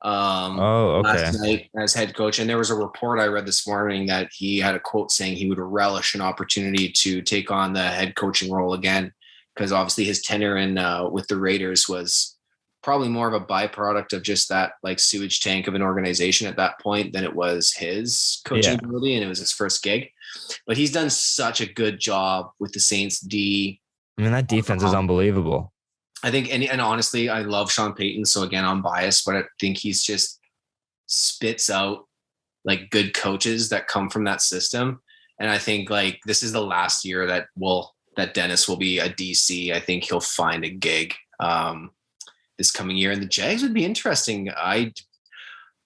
S2: last night as head coach. And there was a report I read this morning that he had a quote saying he would relish an opportunity to take on the head coaching role again. because obviously his tenure in with the Raiders was probably more of a byproduct of just that like sewage tank of an organization at that point than it was his coaching ability, and it was his first gig. But he's done such a good job with the Saints D.
S1: I mean, that defense is unbelievable.
S2: I think, and honestly, I love Sean Payton. So again, I'm biased, but I think he's just spits out like good coaches that come from that system. And I think like this is the last year that Dennis will be a DC. I think he'll find a gig this coming year. And the Jags would be interesting.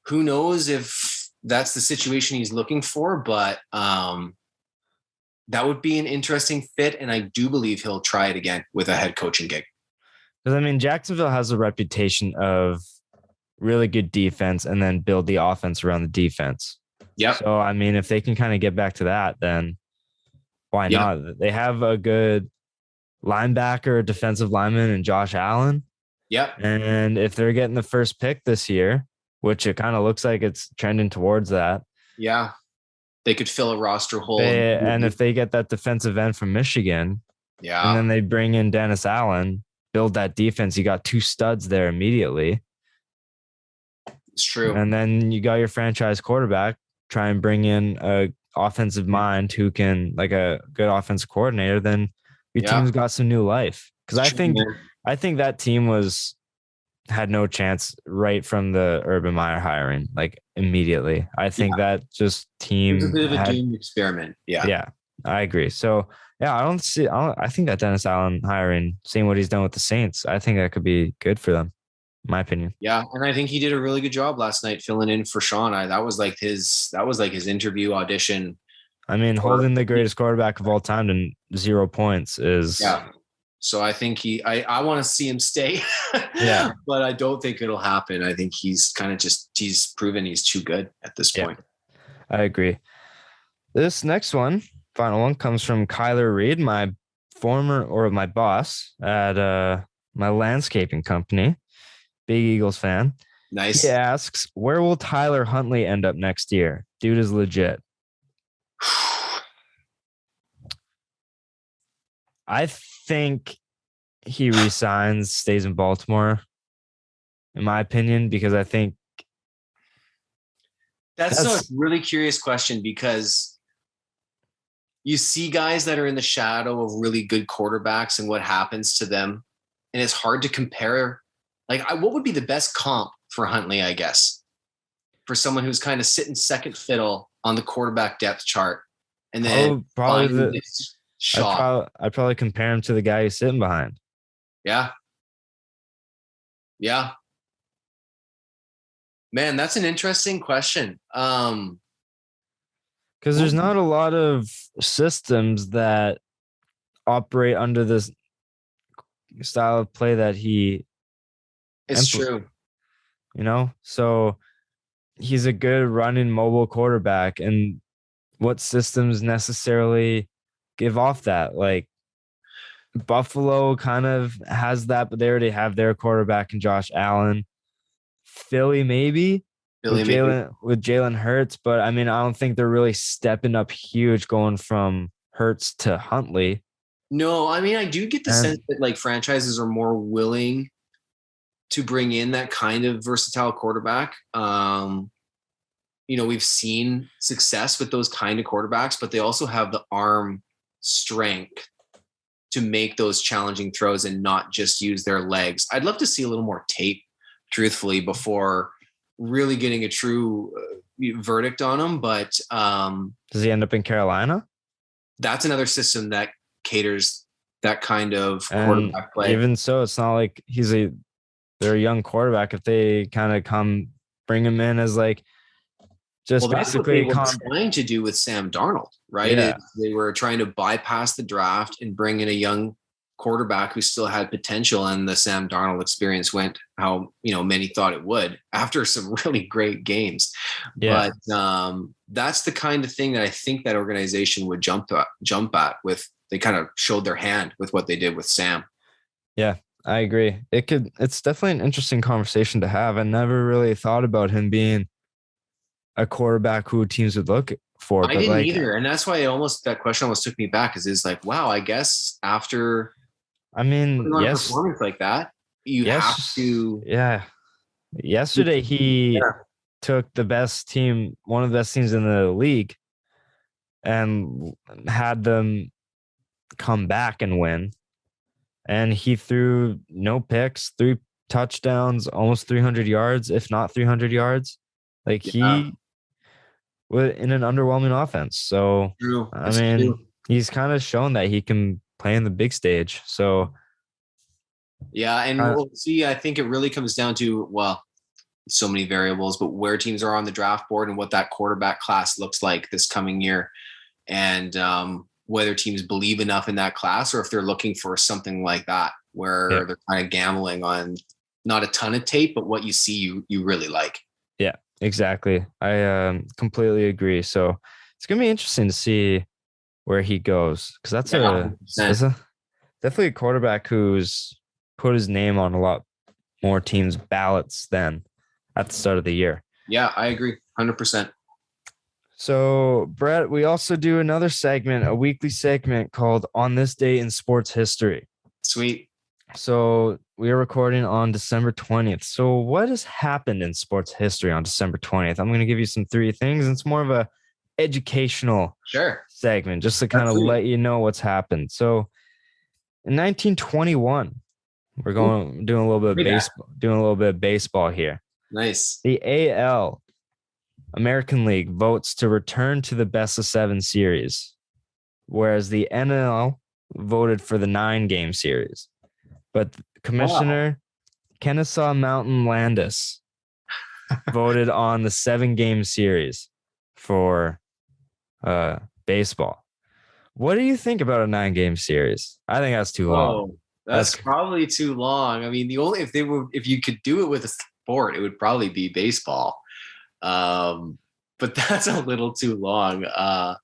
S2: Who knows if that's the situation he's looking for, but that would be an interesting fit. And I do believe he'll try it again with a head coaching gig.
S1: Because I mean, Jacksonville has a reputation of really good defense and then build the offense around the defense.
S2: Yeah.
S1: So, I mean, if they can kind of get back to that, then why not? They have a good linebacker, defensive lineman, and Josh Allen.
S2: Yeah.
S1: And if they're getting the first pick this year, which it kind of looks like it's trending towards that.
S2: Yeah. They could fill a roster hole.
S1: And if they get that defensive end from Michigan, and then they bring in Dennis Allen, build that defense, you got two studs there immediately.
S2: It's true.
S1: And then you got your franchise quarterback, try and bring in a offensive mind who can, like a good offensive coordinator, then your team's got some new life. Because I think that team had no chance right from the Urban Meyer hiring, like immediately. I think that just team
S2: it was a bit of a doomed experiment.
S1: Yeah, I agree. So I think that Dennis Allen hiring, seeing what he's done with the Saints, I think that could be good for them, in my opinion.
S2: Yeah, and I think he did a really good job last night filling in for Sean. That was like his interview audition.
S1: I mean, holding the greatest quarterback of all time to 0 points is
S2: So I think I want to see him stay. But I don't think it'll happen. I think he's kind of he's proven he's too good at this point.
S1: I agree. This next one, final one, comes from Kyler Reed, my boss at my landscaping company. Big Eagles fan.
S2: Nice.
S1: He asks, where will Tyler Huntley end up next year? Dude is legit. I think he resigns, stays in Baltimore, in my opinion, because I think
S2: that's a really curious question, because you see guys that are in the shadow of really good quarterbacks and what happens to them. And it's hard to compare. Like, what would be the best comp for Huntley, I guess, for someone who's kind of sitting second fiddle on the quarterback depth chart, and then
S1: probably I'd probably compare him to the guy he's sitting behind.
S2: Yeah. Man, that's an interesting question.
S1: Because there's not a lot of systems that operate under this style of play that he.
S2: It's true.
S1: So he's a good running mobile quarterback, and what systems necessarily give off that? Like Buffalo kind of has that, but they already have their quarterback in Josh Allen. Philly maybe with Jalen Hurts, but I mean, I don't think they're really stepping up huge going from Hurts to Huntley.
S2: No, I mean, I do get the sense that like franchises are more willing to bring in that kind of versatile quarterback. We've seen success with those kind of quarterbacks, but they also have the arm strength to make those challenging throws and not just use their legs. I'd love to see a little more tape, truthfully, before really getting a true verdict on him. But
S1: does he end up in Carolina?
S2: That's another system that caters that kind of quarterback play.
S1: Even so, it's not like they're a young quarterback. If they kind of bring him in as like just basically
S2: what they were trying to do with Sam Darnold, right?
S1: Yeah.
S2: They were trying to bypass the draft and bring in a young quarterback who still had potential, and the Sam Darnold experience went how many thought it would after some really great games.
S1: Yeah.
S2: But that's the kind of thing that I think that organization would jump at with. They kind of showed their hand with what they did with Sam.
S1: Yeah, I agree. It's definitely an interesting conversation to have. I never really thought about him being a quarterback who teams would look for.
S2: I didn't either. And that's why that question almost took me back, is like, wow, I guess after
S1: I mean,
S2: Putting on a
S1: yes,
S2: performance like that, you have
S1: yes,
S2: to.
S1: yeah. Yesterday, he
S2: Yeah,
S1: took the best team, one of the best teams in the league, and had them come back and win. And he threw no picks, 3 touchdowns, almost 300 yards, if not 300 yards. Like
S2: yeah,
S1: he was in an underwhelming offense. So,
S2: true.
S1: I
S2: It's true.
S1: mean, he's kind of shown that he can play in the big stage. So,
S2: Yeah, and
S1: uh,
S2: we'll see. I think it really comes down to, well, so many variables, but where teams are on the draft board and what that quarterback class looks like this coming year, and whether teams believe enough in that class or if they're looking for something like that
S1: yeah,
S2: where they're kind of gambling on not a ton of tape, but what you see you really like.
S1: yeah, exactly. I completely agree. So, it's going to be interesting to see where he goes because
S2: Yeah, 100%.
S1: that's a definitely a quarterback who's put his name on a lot more teams' ballots than at the start of the year.
S2: Yeah, I agree. 100%.
S1: So, Brett, we also do another segment, a weekly segment called On This Day in Sports History.
S2: Sweet.
S1: So, we are recording on December 20th. So, what has happened in sports history on December 20th? I'm going to give you some 3 things. And it's more of a educational
S2: Sure.
S1: segment just to kind
S2: That's
S1: of
S2: sweet.
S1: let you know what's happened. So, in 1921, we're
S2: Ooh,
S1: going doing a little bit of
S2: way back.
S1: baseball here.
S2: Nice.
S1: The AL American League votes to return to the best of 7 series, whereas the NL voted for the 9-game series. But
S2: Wow.
S1: Commissioner Kennesaw Mountain Landis voted on the 7-game series for baseball. What do you think about a 9-game series? I think that's too long.
S2: Oh, that's
S1: That's
S2: probably too long. I mean, the only if you could do it with a sport, it would probably be baseball. But that's a little too long. I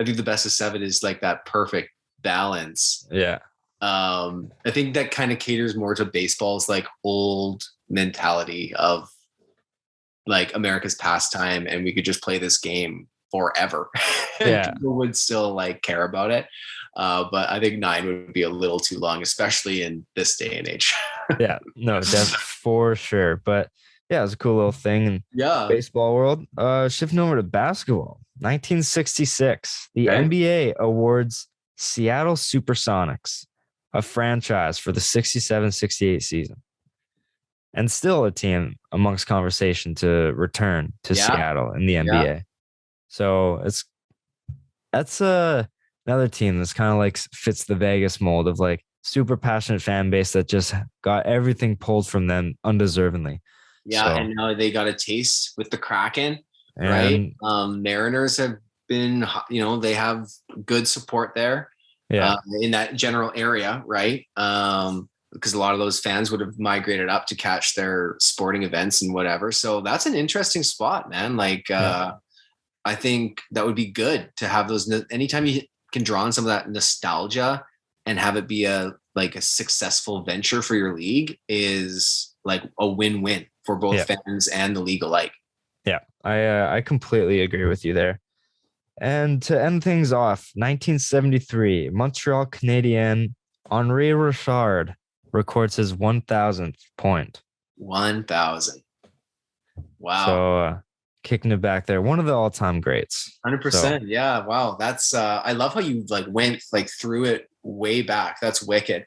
S2: think the best of 7 is like that perfect balance.
S1: yeah,
S2: I think that kind of caters more to baseball's like old mentality of like America's pastime, and we could just play this game forever, and
S1: yeah,
S2: people would still like care about it. But I think 9 would be a little too long, especially in this day and age.
S1: yeah. No, that's for sure. But yeah, it's a cool little thing in
S2: Yeah.
S1: baseball world. Shifting over to basketball, 1966, the
S2: Okay.
S1: NBA awards Seattle Supersonics a franchise for the 67-68 season. And still a team amongst conversation to return to
S2: Yeah.
S1: Seattle in the
S2: Yeah.
S1: NBA. So that's another team that's kind of like fits the Vegas mold of like super passionate fan base that just got everything pulled from them undeservingly.
S2: Yeah.
S1: So,
S2: And now they got a taste with the Kraken, right?
S1: and
S2: Mariners have been, they have good support there
S1: yeah,
S2: in that general area, right? Because a lot of those fans would have migrated up to catch their sporting events and whatever. So that's an interesting spot, man. Like,
S1: yeah,
S2: I think that would be good to have those. Anytime you can draw on some of that nostalgia and have it be a successful venture for your league is like a win-win for both
S1: yeah,
S2: fans and the league alike.
S1: yeah. I completely agree with you there. And to end things off, 1973, Montreal Canadien Henri Richard records his 1,000th point.
S2: 1,000. Wow.
S1: So kicking it back there, one of the all-time greats. So
S2: 100%. Yeah. Wow. That's I love how you like went like through it way back. That's wicked.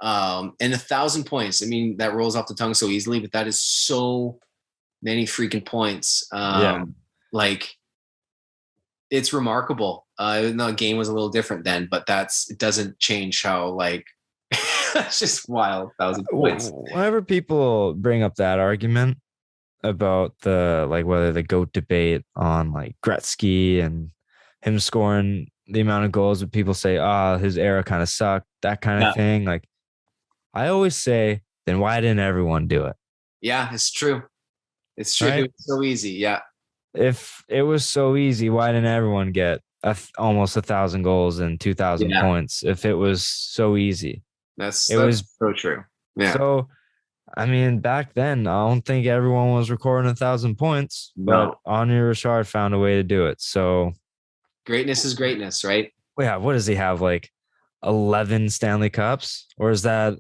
S2: And 1,000 points. I mean, that rolls off the tongue so easily, but that is so many freaking points.
S1: yeah,
S2: Like it's remarkable. Even though the game was a little different then, but it doesn't change how like it's just wild. 1,000 points.
S1: whenever people bring up that argument about the like whether the GOAT debate on like Gretzky and him scoring the amount of goals that people say, his era kind of sucked, that kind of
S2: Yeah.
S1: thing. Like I always say, then why didn't everyone do it?
S2: Yeah, it's true. It's true.
S1: Right?
S2: It's so easy. Yeah.
S1: If it was so easy, why didn't everyone get almost 1,000 goals and 2,000
S2: Yeah.
S1: points? If it was so easy,
S2: That's
S1: it was
S2: so true. Yeah.
S1: so. I mean, back then, I don't think everyone was recording 1,000 points, but
S2: No.
S1: Henri Richard found a way to do it. So,
S2: Greatness is greatness, right?
S1: yeah, what does he have? Like 11 Stanley Cups, or is that,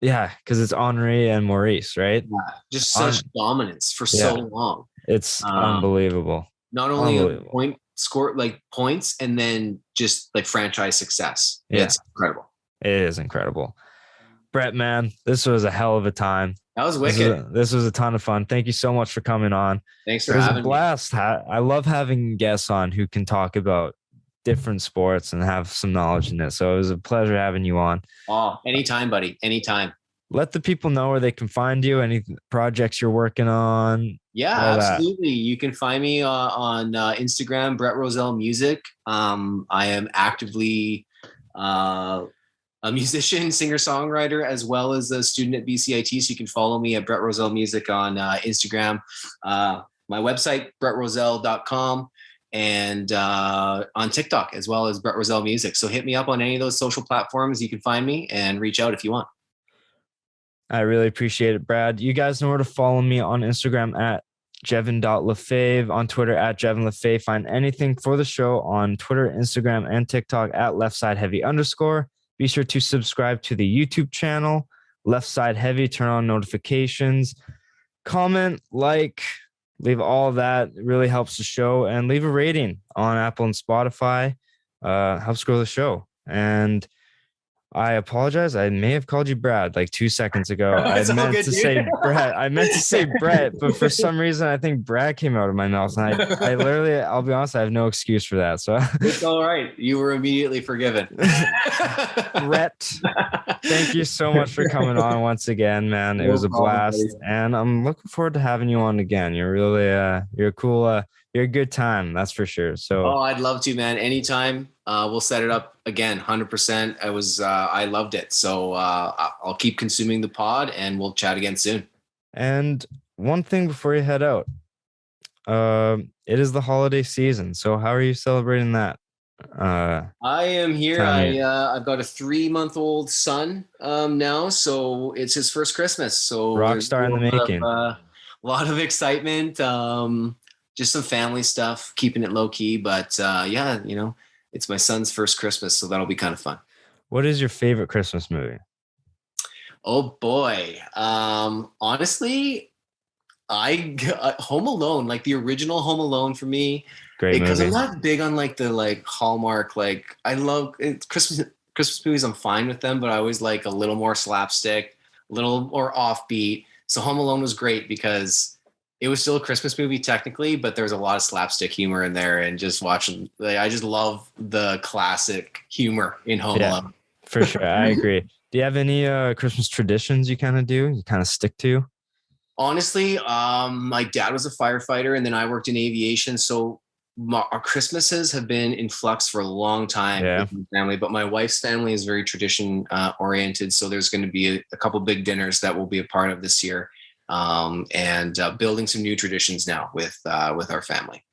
S1: yeah, because it's Henri and Maurice, right?
S2: Yeah, just such dominance for so long.
S1: It's unbelievable.
S2: Not only point score like points, and then just like franchise success.
S1: Yeah.
S2: It's incredible.
S1: It is incredible. Brett, man, this was a hell of a time.
S2: That was wicked.
S1: This was a ton of fun. Thank you so much for coming on.
S2: Thanks for having me.
S1: It was a blast. I love having guests on who can talk about different sports and have some knowledge in it. So it was a pleasure having you on.
S2: Oh, anytime, buddy. Anytime.
S1: Let the people know where they can find you, any projects you're working on.
S2: Yeah, absolutely. You can find me on Instagram, Brett Roselle Music. I am actively a musician, singer-songwriter, as well as a student at BCIT. So you can follow me at Brett Roselle Music on Instagram. My website, brettroselle.com. And on TikTok, as well as Brett Roselle Music. So hit me up on any of those social platforms. You can find me and reach out if you want.
S1: I really appreciate it, Brad. You guys know where to follow me on Instagram at Jevin.Lefave, on Twitter at JevinLefave. Find anything for the show on Twitter, Instagram, and TikTok at LeftsideHeavy_. Be sure to subscribe to the YouTube channel, Left Side Heavy. Turn on notifications. Comment, like, leave all of that. It really helps the show. And leave a rating on Apple and Spotify. Helps grow the show. And I apologize. I may have called you Brad like 2 seconds ago. I meant to say Brett. I meant to say Brett, but for some reason, I think Brad came out of my mouth. And I literally, I'll be honest, I have no excuse for that. So
S2: it's all right. You were immediately forgiven.
S1: Brett, thank you so much for coming on once again, man. It was a blast. And I'm looking forward to having you on again. You're really, you're cool. You're a good time. That's for sure. So,
S2: I'd love to, man. Anytime. We'll set it up again. 100%. I loved it. So I'll keep consuming the pod, and we'll chat again soon.
S1: And one thing before you head out, it is the holiday season. So how are you celebrating that?
S2: I am here. I've got a 3-month-old son now, so it's his first Christmas. So
S1: rock star in the making.
S2: A lot of excitement. Just some family stuff, keeping it low key. But yeah, it's my son's first Christmas, so that'll be kind of fun.
S1: What is your favorite Christmas movie?
S2: Oh boy. Honestly, Home Alone, like the original Home Alone for me.
S1: Great
S2: because
S1: movie.
S2: I'm not big on like the Hallmark. Like I love Christmas movies. I'm fine with them, but I always like a little more slapstick, a little more offbeat. So Home Alone was great because it was still a Christmas movie technically, but there's a lot of slapstick humor in there, and just watching, I just love the classic humor in Home Alone.
S1: For sure. I agree. Do you have any Christmas traditions you kind of stick to?
S2: Honestly, my dad was a firefighter, and then I worked in aviation. So our Christmases have been in flux for a long time with my family, but my wife's family is very tradition oriented. So there's going to be a couple big dinners that we'll be a part of this year. And building some new traditions now with our family.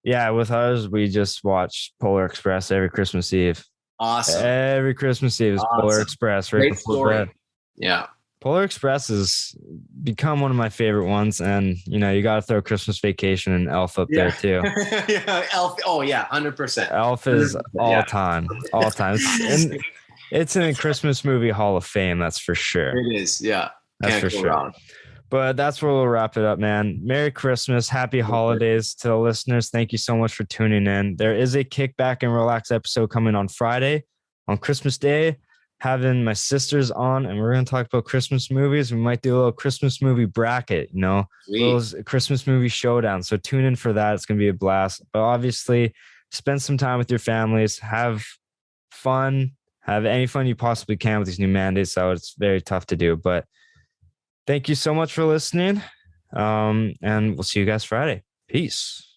S1: Yeah, with ours, we just watch Polar Express every Christmas Eve.
S2: Awesome.
S1: Every Christmas Eve is Polar Express. Right before bed.
S2: Yeah.
S1: Polar Express has become one of my favorite ones, and you got to throw Christmas Vacation and Elf up there too.
S2: Yeah, Elf. Oh yeah, 100%.
S1: Elf is all time. It's in a Christmas movie Hall of Fame. That's for sure.
S2: It is. Yeah,
S1: that's for sure. Wrong. But that's where we'll wrap it up, man. Merry Christmas. Happy holidays to the listeners. Thank you so much for tuning in. There is a kickback and relax episode coming on Friday, on Christmas Day, having my sisters on, and we're going to talk about Christmas movies. We might do a little Christmas movie bracket, little Christmas movie showdown. So tune in for that. It's going to be a blast. But obviously, spend some time with your families. Have fun. Have any fun you possibly can with these new mandates. So it's very tough to do. But thank you so much for listening. And we'll see you guys Friday. Peace.